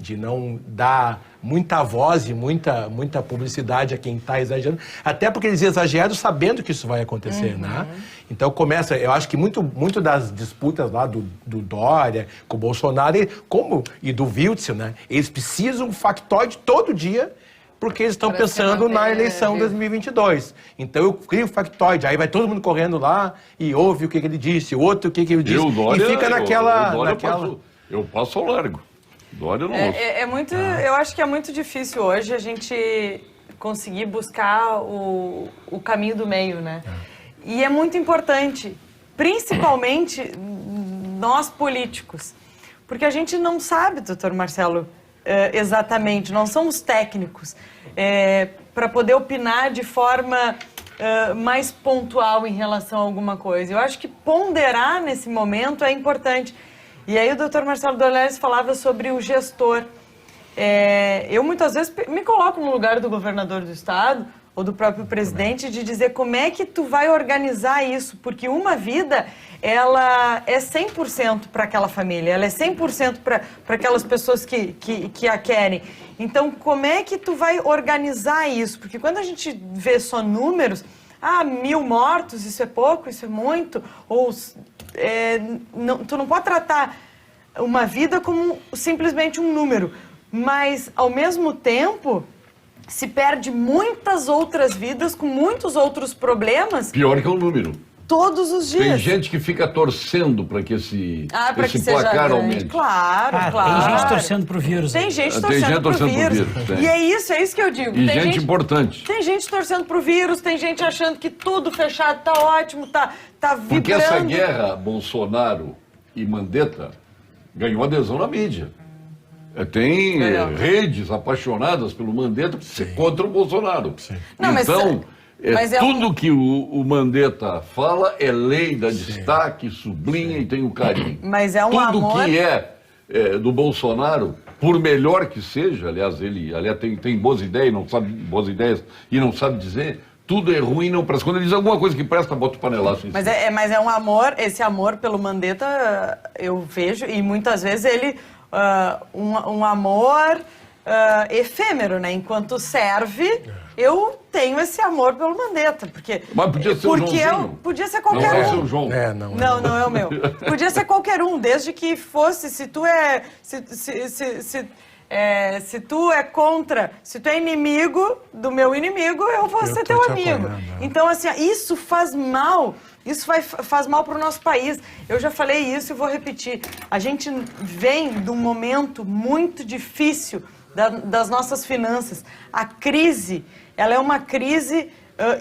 de não dar muita voz e muita publicidade a quem está exagerando, até porque eles exageram sabendo que isso vai acontecer, né? Então começa, eu acho que muito das disputas lá do Dória com o Bolsonaro e do Witzel, né? Eles precisam um factoide todo dia, porque eles estão pensando na eleição 2022. Então eu crio um factoide, aí vai todo mundo correndo lá e ouve o que ele disse, o outro o que ele disse, e fica naquela... Eu passo ao largo. Dória não ouço. Eu acho que é muito difícil hoje a gente conseguir buscar o caminho do meio, né? E é muito importante, principalmente nós políticos, porque a gente não sabe, doutor Marcelo, exatamente, não somos técnicos para poder opinar de forma mais pontual em relação a alguma coisa. Eu acho que ponderar nesse momento é importante. E aí o doutor Marcelo Dolores falava sobre o gestor. Eu muitas vezes me coloco no lugar do governador do estado ou do próprio presidente de dizer como é que tu vai organizar isso, porque uma vida, ela é 100% para aquela família, ela é 100% para aquelas pessoas que a querem. Então, como é que tu vai organizar isso? Porque quando a gente vê só números, 1.000 mortos, isso é pouco, isso é muito, ou tu não pode tratar uma vida como simplesmente um número, mas, ao mesmo tempo, se perde muitas outras vidas com muitos outros problemas. Pior que o número. Todos os dias. Tem gente que fica torcendo para que esse placar aumente. Claro. Tem gente torcendo pro vírus. Tem gente torcendo pro vírus. E é isso que eu digo. E tem gente importante. Tem gente torcendo pro vírus, tem gente achando que tudo fechado tá ótimo, tá vibrando. Porque essa guerra Bolsonaro e Mandetta ganhou adesão na mídia. Tem redes apaixonadas pelo Mandetta contra o Bolsonaro. Não, então, tudo que o Mandetta fala é lei, dá destaque, sublinha e tem o carinho. Mas é um tudo amor... que é do Bolsonaro, por melhor que seja, aliás, ele tem boas ideias e não sabe dizer, tudo é ruim, não presta. Quando ele diz alguma coisa que presta, bota o panelaço em cima. Mas é um amor, esse amor pelo Mandetta, eu vejo, e muitas vezes ele... um amor efêmero, né? Enquanto serve, eu tenho esse amor pelo Mandetta, porque... Mas podia ser o Joãozinho. Podia ser qualquer um. Não é o João. Não é o meu. Podia ser qualquer um, desde que fosse, se tu é contra, se tu é inimigo do meu inimigo, eu vou ser teu amigo. Então, assim, isso faz mal. Isso faz mal para o nosso país. Eu já falei isso e vou repetir. A gente vem de um momento muito difícil das nossas finanças. A crise, ela é uma crise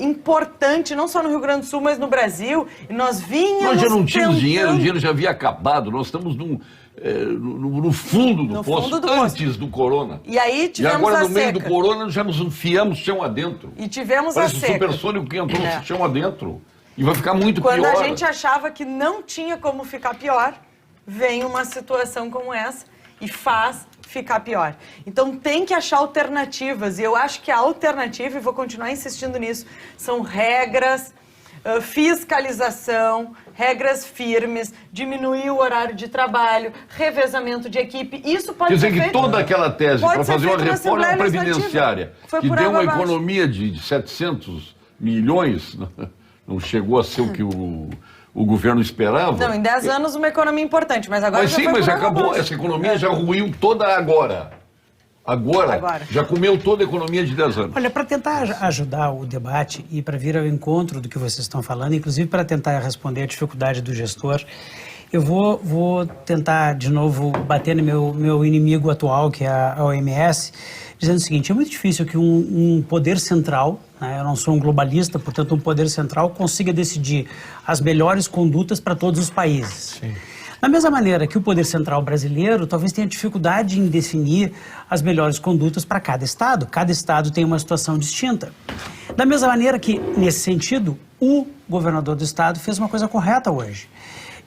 importante, não só no Rio Grande do Sul, mas no Brasil. E nós vínhamos... Nós já não tínhamos dinheiro, o dinheiro já havia acabado. Nós estamos no fundo do poço, antes do corona. E aí tivemos a seca. E agora, no meio do corona, já nos enfiamos chão adentro. E tivemos Parece a seca. Parece o supersônico que entrou no chão adentro. E vai ficar muito pior. Quando a gente achava que não tinha como ficar pior, vem uma situação como essa e faz ficar pior. Então tem que achar alternativas. E eu acho que a alternativa, e vou continuar insistindo nisso, são regras, fiscalização, regras firmes, diminuir o horário de trabalho, revezamento de equipe. Isso pode ser feito... Quer dizer que toda aquela tese para fazer uma reforma previdenciária que deu uma economia de 700 milhões... Não chegou a ser o que o governo esperava. Não, em 10 anos uma economia importante, mas agora já foi mas acabou, essa economia já ruiu toda agora. Agora. Já comeu toda a economia de 10 anos. Olha, para tentar ajudar o debate e para vir ao encontro do que vocês estão falando, inclusive para tentar responder a dificuldade do gestor, eu vou tentar de novo bater no meu inimigo atual, que é a OMS, dizendo o seguinte: é muito difícil que um poder central, né, eu não sou um globalista, portanto um poder central consiga decidir as melhores condutas para todos os países. Sim. Da mesma maneira que o poder central brasileiro talvez tenha dificuldade em definir as melhores condutas para cada estado tem uma situação distinta. Da mesma maneira que, nesse sentido, o governador do estado fez uma coisa correta hoje.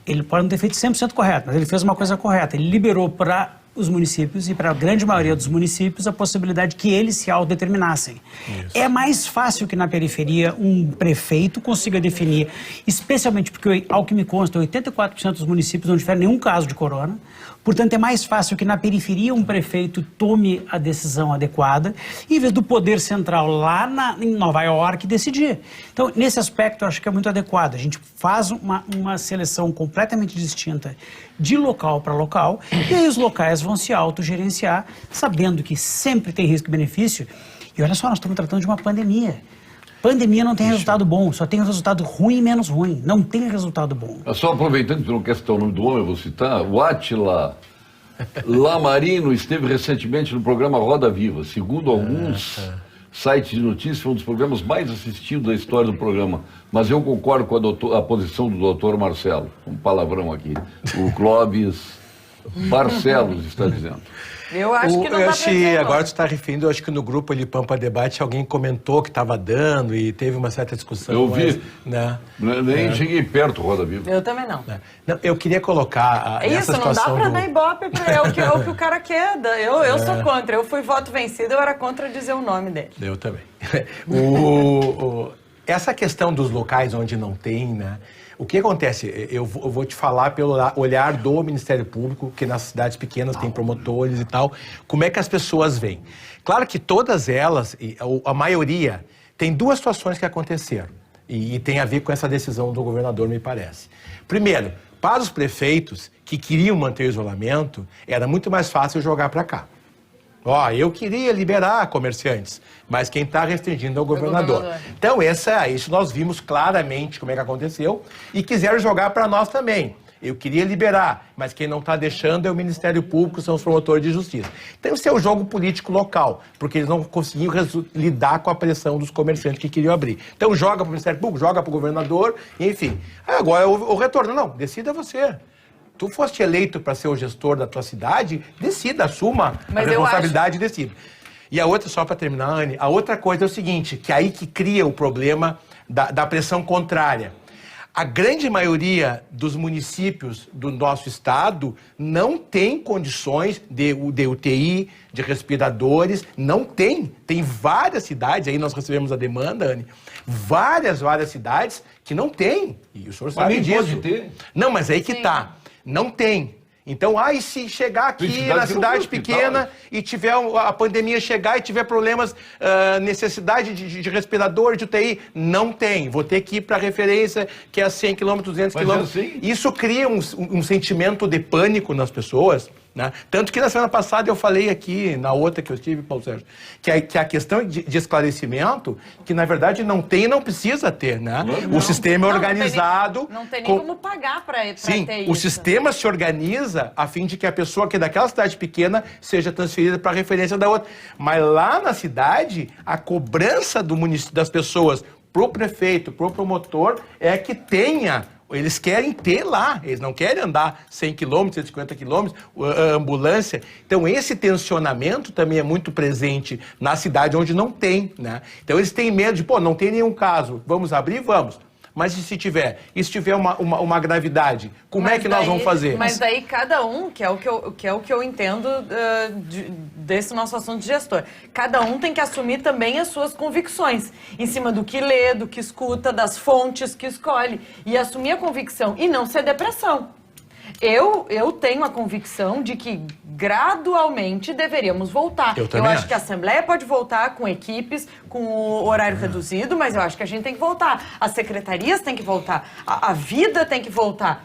Ele pode não ter feito 100% correto, mas ele fez uma coisa correta. Ele liberou para os municípios e para a grande maioria dos municípios a possibilidade que eles se autodeterminassem. Isso. É mais fácil que na periferia um prefeito consiga definir, especialmente porque, ao que me consta, 84% dos municípios não tiveram nenhum caso de corona, Portanto, é mais fácil que na periferia um prefeito tome a decisão adequada, em vez do poder central lá em Nova York decidir. Então, nesse aspecto, eu acho que é muito adequado. A gente faz uma seleção completamente distinta de local para local, e aí os locais vão se autogerenciar, sabendo que sempre tem risco e benefício. E olha só, nós estamos tratando de uma pandemia. Pandemia não tem resultado bom, só tem resultado ruim e menos ruim. Não tem resultado bom. Só aproveitando que tu não quer citar o nome do homem, eu vou citar, o Átila Lamarino esteve recentemente no programa Roda Viva. Segundo alguns sites de notícias, foi um dos programas mais assistidos da história do programa. Mas eu concordo com a posição do doutor Marcelo. Um palavrão aqui. O Clóvis Barcelos está dizendo. Eu acho que não dá pra dizer, agora tu está referindo, eu acho que no grupo ali Pampa Debate alguém comentou que estava dando e teve uma certa discussão. Eu vi. Né? Nem cheguei perto, Roda Viva. Eu também não. Não, eu queria colocar isso, não dá para dar ibope, é o que o cara quer. Eu sou contra, eu fui voto vencido, eu era contra dizer o nome dele. Eu também. Essa questão dos locais onde não tem, né? O que acontece? Eu vou te falar pelo olhar do Ministério Público, que nas cidades pequenas tem promotores e tal, como é que as pessoas veem. Claro que todas elas, a maioria, tem duas situações que aconteceram e tem a ver com essa decisão do governador, me parece. Primeiro, para os prefeitos que queriam manter o isolamento, era muito mais fácil jogar para cá. Eu queria liberar comerciantes, mas quem está restringindo é o governador. Então, isso nós vimos claramente como é que aconteceu e quiseram jogar para nós também. Eu queria liberar, mas quem não está deixando é o Ministério Público, são os promotores de justiça. Então, esse é o jogo político local, porque eles não conseguiam lidar com a pressão dos comerciantes que queriam abrir. Então, joga para o Ministério Público, joga para o governador, enfim. Agora, o retorno, não, decida você. Tu foste eleito para ser o gestor da tua cidade, decida, assuma a responsabilidade e decida. E a outra, só para terminar, Anne, a outra coisa é o seguinte, que é aí que cria o problema da pressão contrária. A grande maioria dos municípios do nosso estado não tem condições de UTI, de respiradores, não tem. Tem várias cidades, aí nós recebemos a demanda, Anne, várias cidades que não tem. E o senhor sabe disso. Pode ter. Não, mas aí que tá. Não tem. Então, e se chegar aqui na cidade pequena e tiver a pandemia chegar e tiver problemas, necessidade de respirador, de UTI, não tem. Vou ter que ir para a referência, que é a 100 km, 200 km. Assim? Isso cria um sentimento de pânico nas pessoas. Né? Tanto que na semana passada eu falei aqui, na outra que eu estive, Paulo Sérgio, que a questão de esclarecimento, que na verdade não tem e não precisa ter, né? Não. O sistema é organizado... Não tem nem como pagar para ter isso. Sim, o sistema se organiza a fim de que a pessoa que é daquela cidade pequena seja transferida para a referência da outra. Mas lá na cidade, a cobrança do município, das pessoas pro prefeito, pro promotor, é que tenha... Eles querem ter lá, eles não querem andar 100 km, 150 km, ambulância. Então, esse tensionamento também é muito presente na cidade onde não tem, né? Então, eles têm medo de, não tem nenhum caso, vamos abrir? Vamos. Mas e se tiver? E se tiver uma gravidade? Como é que nós vamos fazer? Mas daí cada um, que é o que eu entendo desse nosso assunto de gestor, cada um tem que assumir também as suas convicções, em cima do que lê, do que escuta, das fontes que escolhe, e assumir a convicção, e não ceder pressão. Eu tenho a convicção de que gradualmente deveríamos voltar. Eu acho que a Assembleia pode voltar com equipes, com o horário reduzido, mas eu acho que a gente tem que voltar. As secretarias têm que voltar. A vida tem que voltar.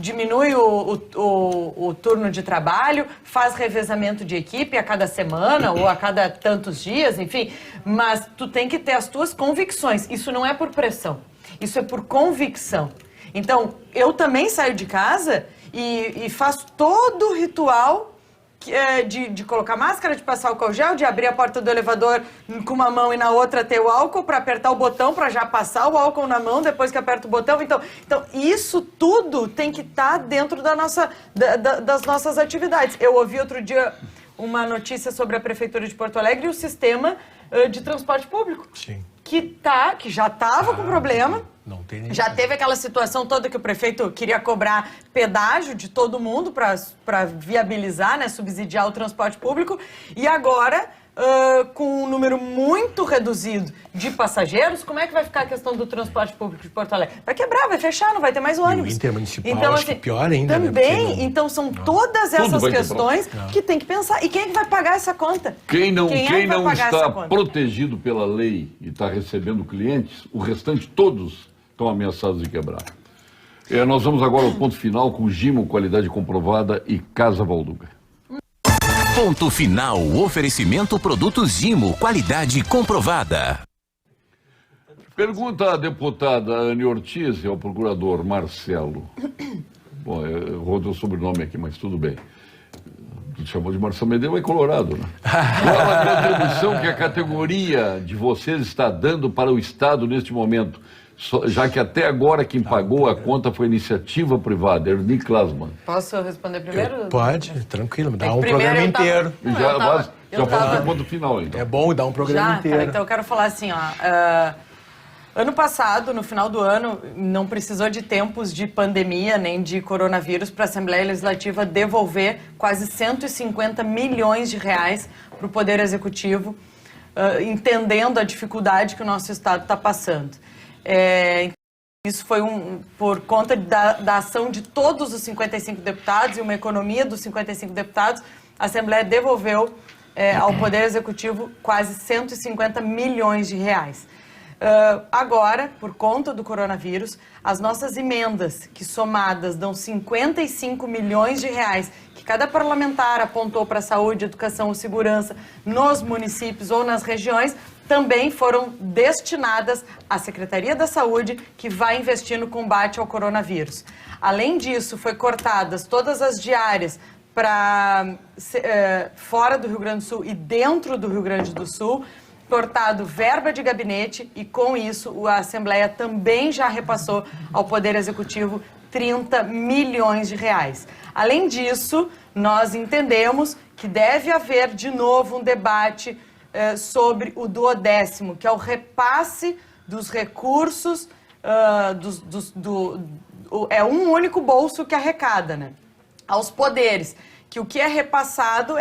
Diminui o turno de trabalho, faz revezamento de equipe a cada semana ou a cada tantos dias, enfim. Mas tu tem que ter as tuas convicções. Isso não é por pressão. Isso é por convicção. Então, eu também saio de casa e faço todo o ritual de colocar máscara, de passar álcool gel, de abrir a porta do elevador com uma mão e na outra ter o álcool para apertar o botão, para já passar o álcool na mão depois que aperta o botão. Então isso tudo tem que estar dentro das nossas atividades. Eu ouvi outro dia uma notícia sobre a Prefeitura de Porto Alegre e o sistema de transporte público. Sim. Que já estava com problema. Não tem já teve aquela situação toda que o prefeito queria cobrar pedágio de todo mundo para viabilizar, né, subsidiar o transporte público. E agora com um número muito reduzido de passageiros, como é que vai ficar a questão do transporte público de Porto Alegre? Vai quebrar, vai fechar, não vai ter mais ônibus. E o intermunicipal, então, acho que pior ainda, também, né? então são todas essas questões que tem que pensar. E quem é que vai pagar essa conta? Quem não pagar está essa conta? protegido pela lei e está recebendo clientes, o restante todos estão ameaçados de quebrar. Nós vamos agora ao ponto final com Gimo, qualidade comprovada, e Casa Valduga. Ponto final, oferecimento produtos Gimo, qualidade comprovada. Pergunta à deputada Anne Ortiz e ao procurador Marcelo. Bom, eu vou ter o sobrenome aqui, mas tudo bem. Tu chamou de Marcelo Medeiros, é colorado, né? Qual a contribuição que a categoria de vocês está dando para o Estado neste momento? Já que até agora quem pagou a conta foi iniciativa privada, Ernie Klasman. Posso responder primeiro? Pode, tranquilo, me dá um programa inteiro. Já falta o ponto final, então. É bom dar um programa inteiro. Então eu quero falar assim, ano passado, no final do ano, não precisou de tempos de pandemia nem de coronavírus para a Assembleia Legislativa devolver quase 150 milhões de reais para o Poder Executivo, entendendo a dificuldade que o nosso Estado está passando. Isso foi por conta da ação de todos os 55 deputados e uma economia dos 55 deputados, a Assembleia devolveu ao Poder Executivo quase 150 milhões de reais. Agora, por conta do coronavírus, as nossas emendas, que somadas dão 55 milhões de reais, que cada parlamentar apontou para saúde, educação ou segurança nos municípios ou nas regiões, também foram destinadas à Secretaria da Saúde, que vai investir no combate ao coronavírus. Além disso, foi cortadas todas as diárias para fora do Rio Grande do Sul e dentro do Rio Grande do Sul, cortado verba de gabinete e, com isso, a Assembleia também já repassou ao Poder Executivo 30 milhões de reais. Além disso, nós entendemos que deve haver, de novo, um debate sobre o 12º, que é o repasse dos recursos, é um único bolso que arrecada, né, aos poderes, que o que é repassado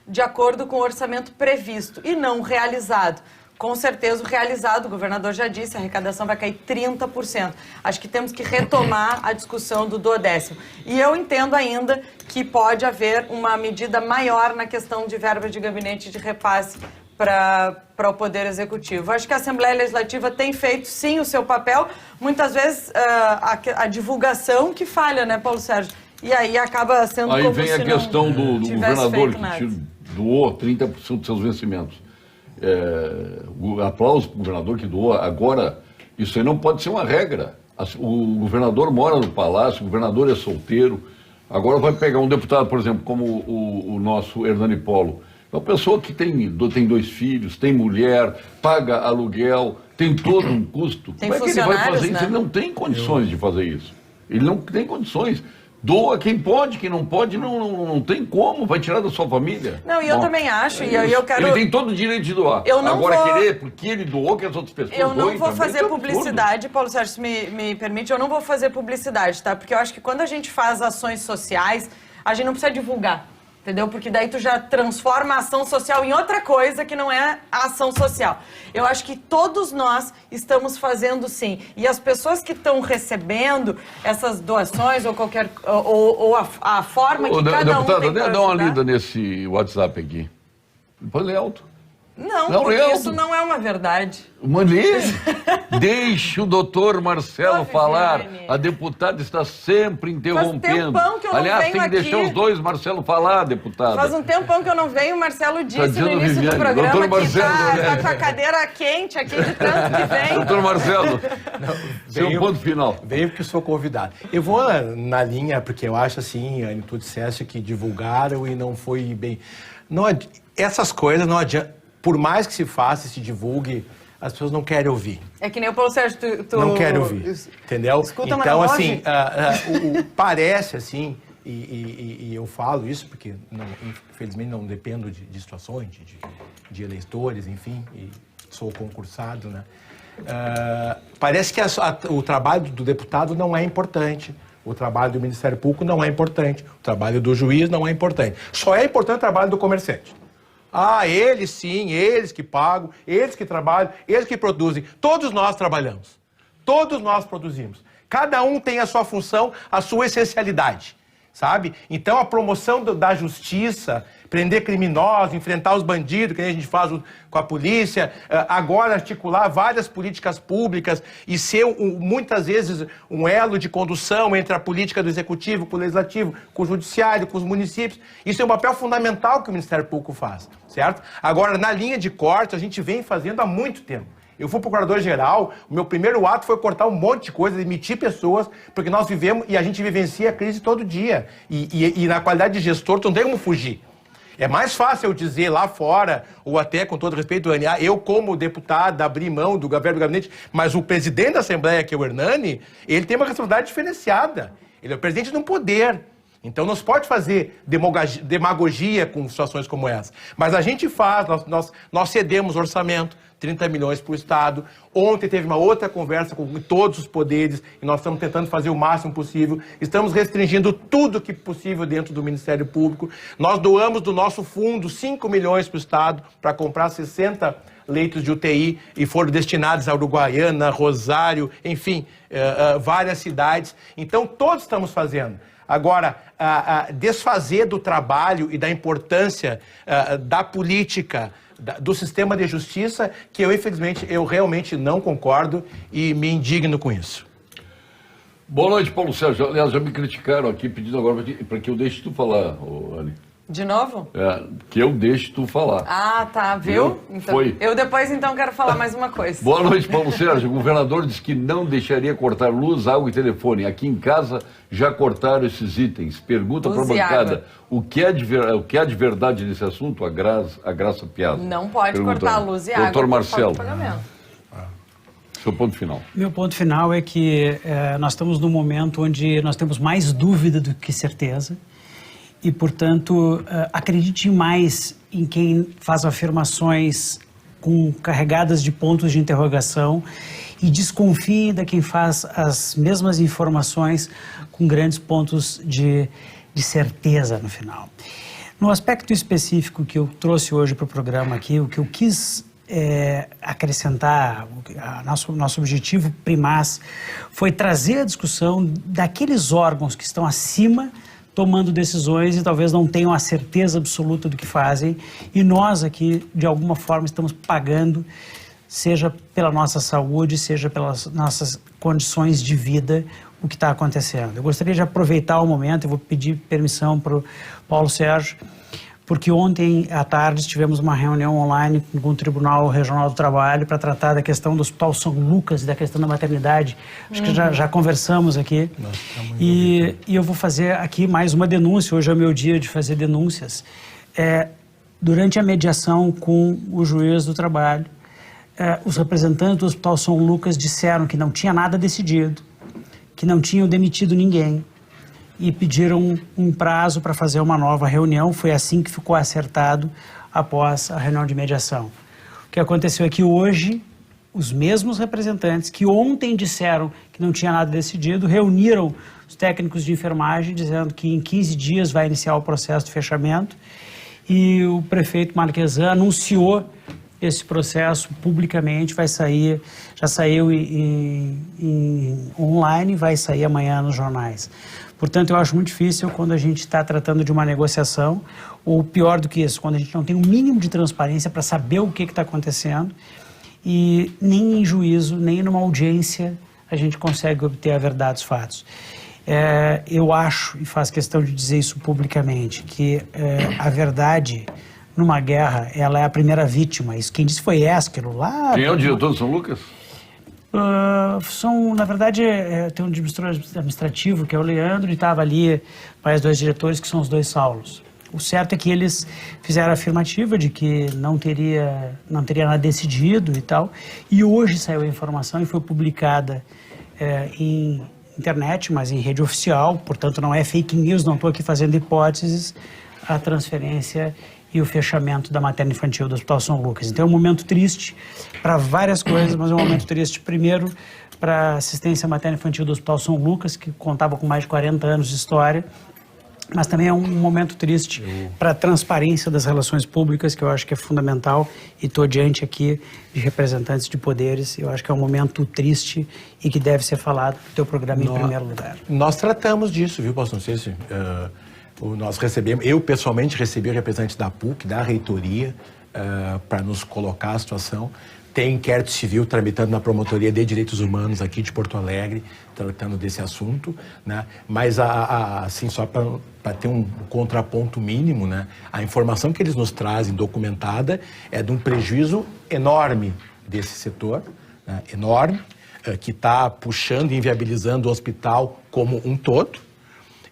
de acordo com o orçamento previsto e não realizado. Com certeza o realizado, o governador já disse, a arrecadação vai cair 30%. Acho que temos que retomar a discussão do 12º. E eu entendo ainda que pode haver uma medida maior na questão de verba de gabinete de repasse para o Poder Executivo. Acho que a Assembleia Legislativa tem feito, sim, o seu papel. Muitas vezes a divulgação que falha, né, Paulo Sérgio? E aí acaba sendo Aí como vem se a questão do governador que doou 30% dos seus vencimentos. Aplauso para o governador que doou. Agora, isso aí não pode ser uma regra. O governador mora no palácio, o governador é solteiro. Agora vai pegar um deputado, por exemplo, como o nosso Hernani Polo. É uma pessoa que tem 2 filhos, tem mulher, paga aluguel, tem todo um custo. Tem Como é que ele vai fazer isso? né? Ele não tem condições de fazer isso. Ele não tem condições. Doa quem pode, quem não pode, não tem como, vai tirar da sua família. Não, e eu também acho, e eu quero... Ele tem todo o direito de doar. Querer, porque ele doou, que as outras pessoas doem. Eu não vou também, fazer publicidade, Paulo Sérgio, se me permite, eu não vou fazer publicidade, tá? Porque eu acho que quando a gente faz ações sociais, a gente não precisa divulgar. Entendeu? Porque daí tu já transforma a ação social em outra coisa que não é a ação social. Eu acho que todos nós estamos fazendo sim. E as pessoas que estão recebendo essas doações ou qualquer ou a forma que cada um tem para dá uma lida nesse WhatsApp aqui. Põe ler alto. Não, porque isso não é uma verdade. Deixe o doutor Marcelo falar. A deputada está sempre interrompendo. Faz tempão que eu não Aliás, venho tem que deixar aqui. os dois Marcelo falar, deputada. Faz um tempão que eu não venho, o Marcelo disse no início Viviane, do programa doutor que Marcelo, tá com a cadeira quente aqui de tanto que vem. Doutor Marcelo, seu ponto final. Veio porque eu sou convidado. Eu vou na linha, porque eu acho assim, Anne, tu disseste que divulgaram e não foi bem... Essas coisas não adianta. Por mais que se faça e se divulgue, as pessoas não querem ouvir. É que nem o Paulo Sérgio, tu... Não querem ouvir, entendeu? Escuta, então, mas assim, parece assim, e eu falo isso porque, infelizmente, não dependo de situações, de eleitores, enfim, e sou concursado, né? Parece que o trabalho do deputado não é importante. O trabalho do Ministério Público não é importante. O trabalho do juiz não é importante. Só é importante o trabalho do comerciante. Ah, eles sim, eles que pagam, eles que trabalham, eles que produzem. Todos nós trabalhamos. Todos nós produzimos. Cada um tem a sua função, a sua essencialidade, sabe? Então a promoção da justiça, prender criminosos, enfrentar os bandidos, que a gente faz com a polícia, agora articular várias políticas públicas e ser muitas vezes um elo de condução entre a política do executivo com o legislativo, com o judiciário, com os municípios. Isso é um papel fundamental que o Ministério Público faz, certo? Agora, na linha de corte, a gente vem fazendo há muito tempo. Eu fui procurador-geral, o meu primeiro ato foi cortar um monte de coisa, demitir pessoas, porque nós vivemos e a gente vivencia a crise todo dia. E na qualidade de gestor, tu não tem como fugir. É mais fácil eu dizer lá fora, ou até com todo respeito, eu como deputado abrir mão do governo do gabinete, mas o presidente da Assembleia, que é o Hernani, ele tem uma responsabilidade diferenciada. Ele é o presidente de um poder. Então não se pode fazer demagogia com situações como essa. Mas a gente faz, nós cedemos orçamento, 30 milhões para o Estado. Ontem teve uma outra conversa com todos os poderes e nós estamos tentando fazer o máximo possível. Estamos restringindo tudo que possível dentro do Ministério Público. Nós doamos do nosso fundo 5 milhões para o Estado para comprar 60 leitos de UTI e foram destinados a Uruguaiana, Rosário, enfim, várias cidades. Então todos estamos fazendo. Agora, desfazer do trabalho e da importância da política, do sistema de justiça, que infelizmente, eu realmente não concordo e me indigno com isso. Boa noite, Paulo Sérgio. Aliás, já me criticaram aqui, pedindo agora para que eu deixe tu falar, Anny. De novo? Que eu deixe tu falar. Ah, tá, viu? Então, foi. Eu depois, então, quero falar mais uma coisa. Boa noite, Paulo Sérgio. O governador disse que não deixaria cortar luz, água e telefone. Aqui em casa já cortaram esses itens. Pergunta para a bancada, o que é de verdade nesse assunto? A Graça Piazza. Não pode cortar luz e água. Doutor Marcelo. Seu ponto final. Meu ponto final é que nós estamos num momento onde nós temos mais dúvida do que certeza. E, portanto, acredite mais em quem faz afirmações carregadas de pontos de interrogação e desconfie de quem faz as mesmas informações com grandes pontos de certeza no final. No aspecto específico que eu trouxe hoje para o programa aqui, o que eu quis acrescentar, nosso objetivo primaz foi trazer a discussão daqueles órgãos que estão acima tomando decisões e talvez não tenham a certeza absoluta do que fazem, e nós aqui, de alguma forma, estamos pagando, seja pela nossa saúde, seja pelas nossas condições de vida, o que está acontecendo. Eu gostaria de aproveitar o momento, eu vou pedir permissão para o Paulo Sérgio, porque ontem à tarde tivemos uma reunião online com o Tribunal Regional do Trabalho para tratar da questão do Hospital São Lucas e da questão da maternidade. Acho que já conversamos aqui. E eu vou fazer aqui mais uma denúncia. Hoje é o meu dia de fazer denúncias. Durante a mediação com o juiz do trabalho, os representantes do Hospital São Lucas disseram que não tinha nada decidido, que não tinham demitido ninguém, e pediram um prazo para fazer uma nova reunião. Foi assim que ficou acertado após a reunião de mediação. O que aconteceu é que hoje, os mesmos representantes que ontem disseram que não tinha nada decidido, reuniram os técnicos de enfermagem, dizendo que em 15 dias vai iniciar o processo de fechamento, e o prefeito Marquesan anunciou esse processo publicamente, já saiu online, vai sair amanhã nos jornais. Portanto, eu acho muito difícil quando a gente está tratando de uma negociação, ou pior do que isso, quando a gente não tem um mínimo de transparência para saber o que está acontecendo, e nem em juízo, nem numa audiência a gente consegue obter a verdade dos fatos. Eu acho, e faço questão de dizer isso publicamente, que a verdade numa guerra, ela é a primeira vítima. Isso quem disse foi Ésquilo lá... Quem é o diretor do São Lucas? Na verdade, tem um diretor administrativo, que é o Leandro, e estava ali mais 2 diretores, que são os 2 Saulos. O certo é que eles fizeram a afirmativa de que não teria nada decidido e tal, e hoje saiu a informação e foi publicada em internet, mas em rede oficial, portanto não é fake news, não estou aqui fazendo hipóteses, a transferência e o fechamento da materna infantil do Hospital São Lucas. Então é um momento triste para várias coisas, mas é um momento triste primeiro para a assistência materna infantil do Hospital São Lucas, que contava com mais de 40 anos de história, mas também é um momento triste para a transparência das relações públicas, que eu acho que é fundamental, e estou diante aqui de representantes de poderes, eu acho que é um momento triste e que deve ser falado no teu programa em primeiro lugar. Nós tratamos disso, viu, pastor? Não sei se nós recebemos, eu pessoalmente recebi representantes da PUC, da reitoria, para nos colocar a situação. Tem inquérito civil tramitando na Promotoria de Direitos Humanos aqui de Porto Alegre, tratando desse assunto, né? Mas, assim, só para ter um contraponto mínimo, né? A informação que eles nos trazem documentada é de um prejuízo enorme desse setor, né? Enorme, que está puxando e inviabilizando o hospital como um todo.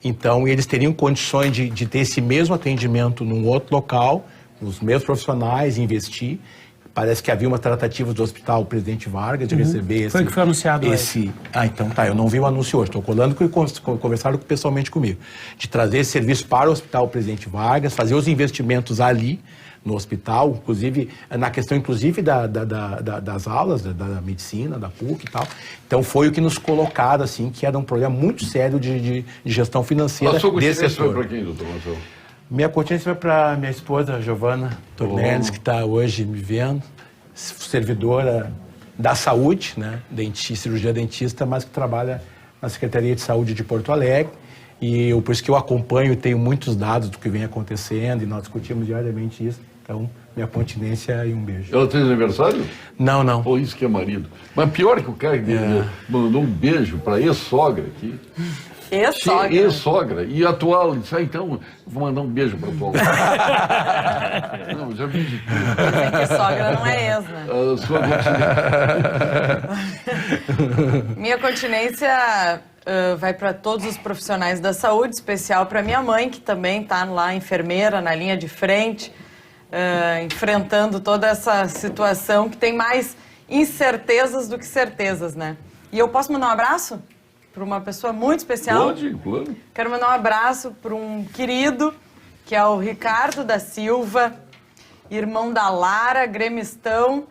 Então, eles teriam condições de ter esse mesmo atendimento num outro local, os mesmos profissionais, investir. Parece que havia uma tratativa do Hospital Presidente Vargas de receber esse... Foi o que foi anunciado hoje. Então tá, eu não vi o anúncio hoje, estou colando que conversaram pessoalmente comigo. De trazer esse serviço para o Hospital Presidente Vargas, fazer os investimentos ali no hospital, inclusive na questão das aulas, da medicina, da PUC e tal. Então foi o que nos colocaram, assim, que era um problema muito sério de gestão financeira desse setor. Para quem, doutor Marcelo? Minha continência vai para minha esposa, Giovana Tornelles, que está hoje me vendo, servidora da saúde, né, cirurgia dentista, mas que trabalha na Secretaria de Saúde de Porto Alegre. E por isso que eu acompanho e tenho muitos dados do que vem acontecendo, e nós discutimos diariamente isso. Então, minha continência e um beijo. Ela tem aniversário? Não, não. Pô, isso que é marido. Mas pior que o cara mandou um beijo para a ex-sogra aqui. Ex-sogra? Ex-sogra. E atual, disse, então, vou mandar um beijo para a tua Não, já vi de tudo. Dizem que sogra não é ex, né? A sua continência. Minha continência vai para todos os profissionais da saúde, especial para minha mãe, que também está lá, enfermeira, na linha de frente, enfrentando toda essa situação que tem mais incertezas do que certezas, né? E eu posso mandar um abraço para uma pessoa muito especial? Pode, claro. Quero mandar um abraço para um querido, que é o Ricardo da Silva, irmão da Lara, gremistão,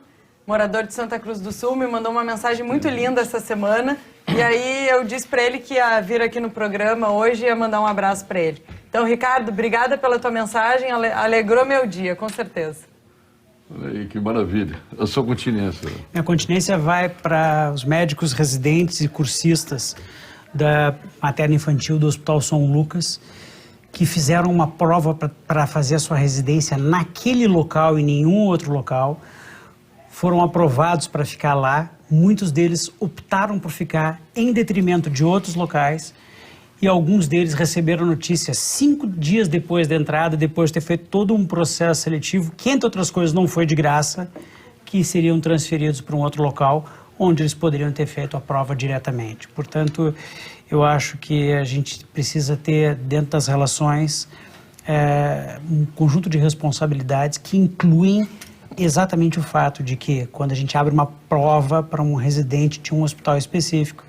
morador de Santa Cruz do Sul, me mandou uma mensagem muito linda essa semana. E aí eu disse para ele que ia vir aqui no programa hoje e ia mandar um abraço para ele. Então, Ricardo, obrigada pela tua mensagem, alegrou meu dia, com certeza. Olha aí, que maravilha. A sua continência? Minha continência vai para os médicos residentes e cursistas da materna infantil do Hospital São Lucas, que fizeram uma prova para fazer a sua residência naquele local e nenhum outro local. Foram aprovados para ficar lá. Muitos deles optaram por ficar em detrimento de outros locais e alguns deles receberam notícia 5 dias depois da entrada, depois de ter feito todo um processo seletivo, que entre outras coisas não foi de graça, que seriam transferidos para um outro local onde eles poderiam ter feito a prova diretamente. Portanto, eu acho que a gente precisa ter dentro das relações um conjunto de responsabilidades que incluem exatamente o fato de que, quando a gente abre uma prova para um residente de um hospital específico,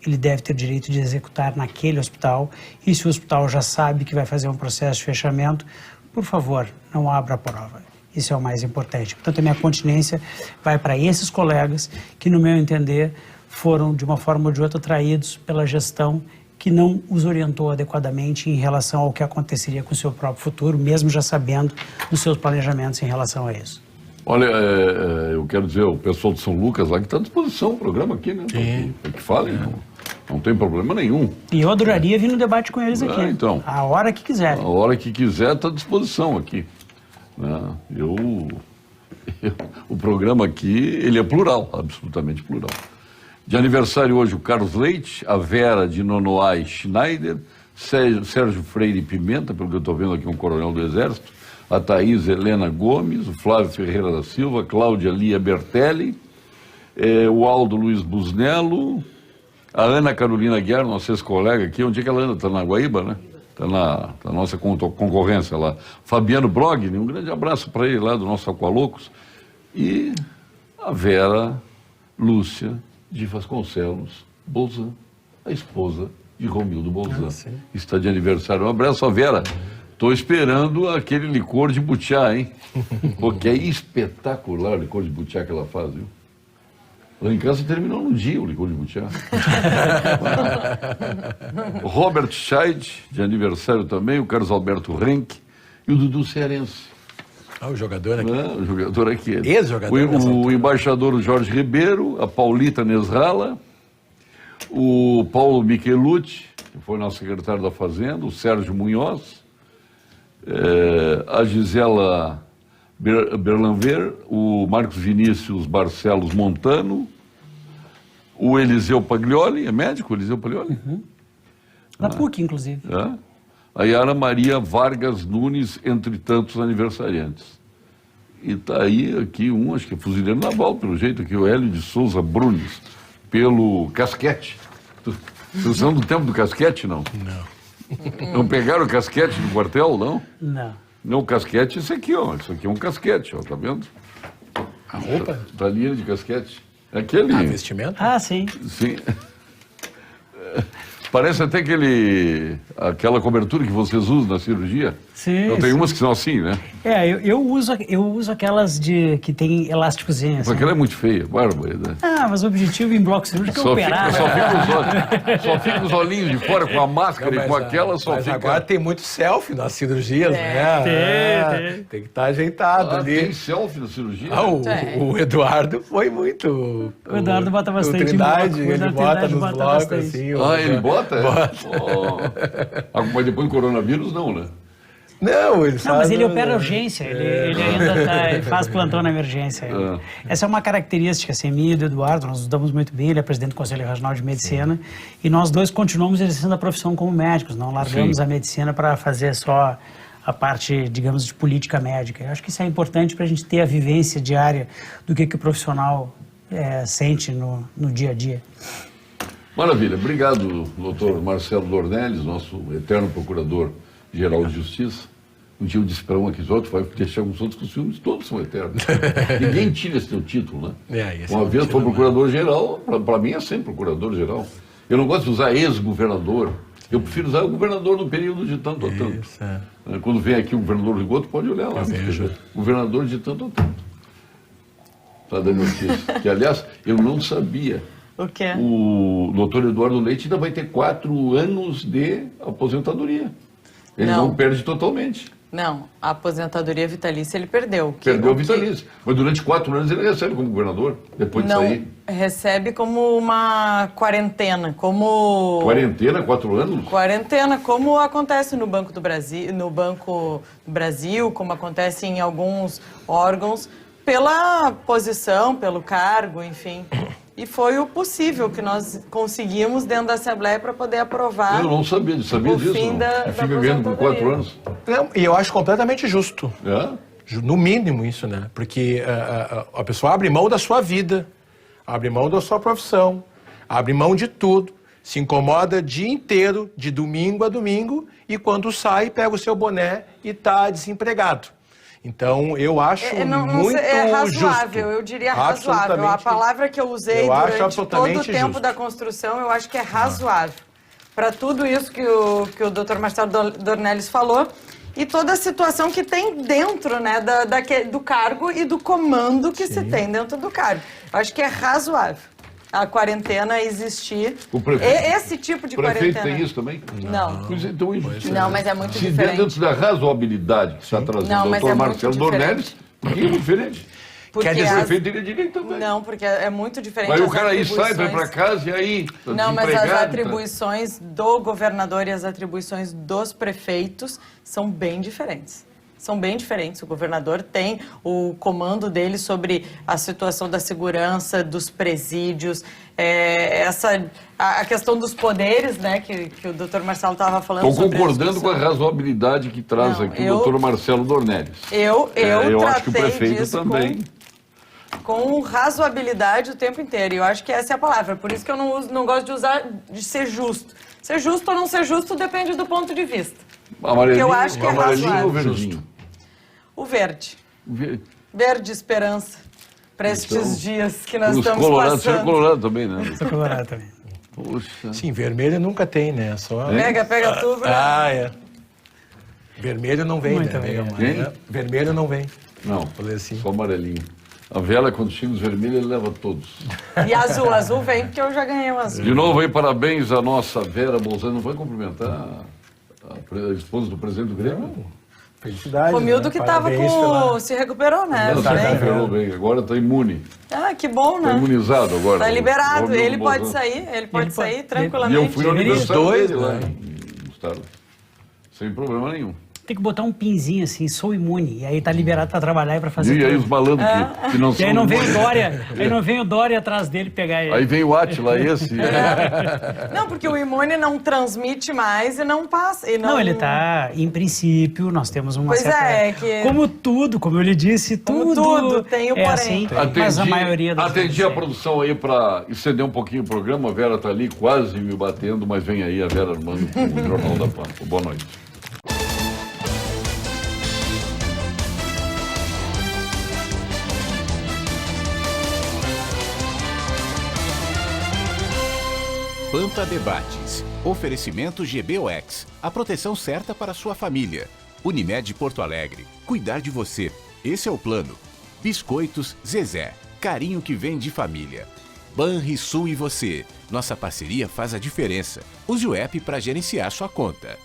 ele deve ter direito de executar naquele hospital, e se o hospital já sabe que vai fazer um processo de fechamento, por favor, não abra a prova. Isso é o mais importante. Portanto, a minha continência vai para esses colegas que, no meu entender, foram, de uma forma ou de outra, traídos pela gestão que não os orientou adequadamente em relação ao que aconteceria com o seu próprio futuro, mesmo já sabendo dos seus planejamentos em relação a isso. Olha, eu quero dizer, o pessoal de São Lucas lá que está à disposição, o programa aqui, né? Para que falem, não tem problema nenhum. E eu adoraria vir no debate com eles aqui. Então. A hora que quiser. A hora que quiser está à disposição aqui. O programa aqui, ele é plural, absolutamente plural. De aniversário hoje o Carlos Leite, a Vera de Nonoai Schneider, Sérgio Freire Pimenta, pelo que eu estou vendo aqui, um coronel do Exército, a Thaís Helena Gomes, o Flávio Ferreira da Silva, Cláudia Lia Bertelli, o Aldo Luiz Busnello, a Ana Carolina Guiar, nossa ex-colega aqui. Onde é que ela anda? Está na Guaíba, né? Está na nossa concorrência lá. Fabiano Brogni, um grande abraço para ele lá do nosso Aqualocos. E a Vera Lúcia de Vasconcelos Bolzan, a esposa de Romildo Bolzan. Está de aniversário. Um abraço, a Vera. Estou esperando aquele licor de butiá, hein? Porque é espetacular o licor de butiá que ela faz, viu? Lá em casa terminou no dia o licor de butiá. Robert Scheid, de aniversário também, o Carlos Alberto Renck e o Dudu Cearense. Ah, o jogador aqui. O jogador aqui. Ex-jogador. O embaixador Jorge Ribeiro, a Paulita Nesrala, o Paulo Michelucci, que foi nosso secretário da Fazenda, o Sérgio Munhoz, a Gisela Berlanver, o Marcos Vinícius Barcelos Montano, o Eliseu Paglioli, é médico, Eliseu Paglioli? Na PUC, inclusive. A Yara Maria Vargas Nunes, entre tantos aniversariantes. E está aí aqui acho que é fuzileiro naval, pelo jeito, aqui o Hélio de Souza Brunes, pelo casquete. Vocês são do tempo do casquete, não? Não. Não pegaram o casquete do quartel, não? Não. Não, o casquete, esse aqui, ó. Isso aqui é um casquete, ó, tá vendo? A roupa? Tá linha de casquete. Aquele... vestimento? Ah, sim. Sim. Parece até aquela cobertura que vocês usam na cirurgia. Sim. Eu tenho umas que são assim, né? Eu uso aquelas que tem elásticozinho. Mas aquela é muito feia, bárbara. Né? Mas o objetivo em bloco cirúrgico é operar. Só fica os olhinhos de fora com a máscara e com aquela só mas fica... agora tem muito selfie nas cirurgias, né? Tem que estar ajeitado ali. Tem selfie na cirurgia? O Eduardo foi muito... O Eduardo bota bastante o Trindade, em bloco. ele bota nos blocos, assim. Ele bota? Bota. Mas depois do coronavírus, não, né? Não, ele Não, mas ele opera urgência, ele ainda ele faz plantão na emergência. Essa é uma característica, assim, minha e do Eduardo, nós nos damos muito bem, ele é presidente do Conselho Regional de Medicina, e nós dois continuamos exercendo a profissão como médicos, não largamos a medicina para fazer só a parte, digamos, de política médica. Eu acho que isso é importante para a gente ter a vivência diária do que o profissional sente no dia a dia. Maravilha. Obrigado, doutor Marcelo Dornelles, nosso eterno procurador-geral de Justiça. Um dia eu disse para um aqui, outro vai deixar os outros que os filmes todos são eternos. Ninguém tira esse teu título, né? Uma vez foi procurador-geral, para mim é sempre procurador-geral. Eu não gosto de usar ex-governador. Eu prefiro usar o governador no período de tanto a tanto. Quando vem aqui o governador Rigoto, pode olhar lá. Governador de tanto a tanto. Está dando notícia. Que, aliás, eu não sabia. O quê? O doutor Eduardo Leite ainda vai ter 4 anos de aposentadoria. Ele não perde totalmente. Não, a aposentadoria vitalícia ele perdeu. Perdeu a vitalícia. Mas durante 4 anos ele recebe como governador, depois de sair. Não, recebe como uma quarentena, como... Quarentena, 4 anos? Quarentena, como acontece no Banco do Brasil, como acontece em alguns órgãos, pela posição, pelo cargo, enfim. E foi o possível que nós conseguimos dentro da Assembleia para poder aprovar. Eu não sabia disso. E fica vivendo por 4 anos. Não, e eu acho completamente justo. No mínimo isso, né? Porque a pessoa abre mão da sua vida, abre mão da sua profissão, abre mão de tudo, se incomoda o dia inteiro, de domingo a domingo, e quando sai, pega o seu boné e está desempregado. Então, eu acho muito razoável, justo. eu diria razoável. A palavra que eu usei durante todo o tempo justo. da construção, eu acho que é razoável. Para tudo isso que o Dr. Marcelo Dornelles falou e toda a situação que tem dentro, né, do cargo e do comando que se tem dentro do cargo. Eu acho que é razoável a quarentena existir. Esse tipo de quarentena. O prefeito tem isso também? Não. Não, mas é muito diferente. diferente. Dentro da razoabilidade que está trazendo o doutor Marcelo Dornelles, porque é diferente. Porque o prefeito teria direito também. Não, porque é muito diferente. Mas o cara aí sai, vai para casa e aí... Não, mas as atribuições do governador e as atribuições dos prefeitos são bem diferentes. São bem diferentes. O governador tem o comando dele sobre a situação da segurança, dos presídios, a questão dos poderes, né, que o doutor Marcelo estava falando. Estou concordando com a razoabilidade que traz aqui o doutor Marcelo Dornelles. Eu acho que o prefeito também. Com razoabilidade o tempo inteiro. E eu acho que essa é a palavra. Por isso que eu não gosto de usar de ser justo. Ser justo ou não ser justo depende do ponto de vista. Amarelinho, eu acho que é razoável. Ou verdinho? O verde. Verde esperança. Para estes dias que nós estamos passando. Você é colorado também, né? Sou colorado também. Poxa. Sim, vermelho nunca tem, né? Só... Pega tudo. Vermelho não vem, né? Vem? Vermelho não vem. Não, falei assim. Só amarelinho. A Vera, quando chega os vermelhos, ele leva todos. E azul vem porque eu já ganhei um azul. De novo aí, parabéns à nossa Vera Bolzano. Não vai cumprimentar a esposa do presidente do Grêmio? Felicidade. Romildo que tava com... se recuperou, né? Ela se Bem. recuperou bem, agora está imune. Ah, que bom, Está né? imunizado agora. Tá liberado, Romildo ele pode Bolzano. sair, E tranquilamente. eu fui no aniversário dois, dele lá né? em Mostarda. Sem problema nenhum. Tem que botar um pinzinho assim, sou imune. E aí tá liberado para trabalhar e para fazer E aí tudo. os malandros que não E são aí não vem o imunes. Dória, aí não vem o Dória atrás dele pegar ele. Aí vem o Átila, esse. Não, porque o imune não transmite mais e não passa. E Não, ele tá, em princípio, nós temos uma Pois certa... é, que- Como tudo, como eu lhe disse, Como tudo... tudo, tem o é porém. assim, mas a maioria das atendi vezes a é. produção aí para estender um pouquinho o programa. A Vera tá ali quase me batendo, mas vem aí a Vera Armando com o Jornal da Pampa. Boa noite. Pampa Debates. Oferecimento GBOX. A proteção certa para a sua família. Unimed Porto Alegre. Cuidar de você. Esse é o plano. Biscoitos Zezé. Carinho que vem de família. Banrisul e você. Nossa parceria faz a diferença. Use o app para gerenciar sua conta.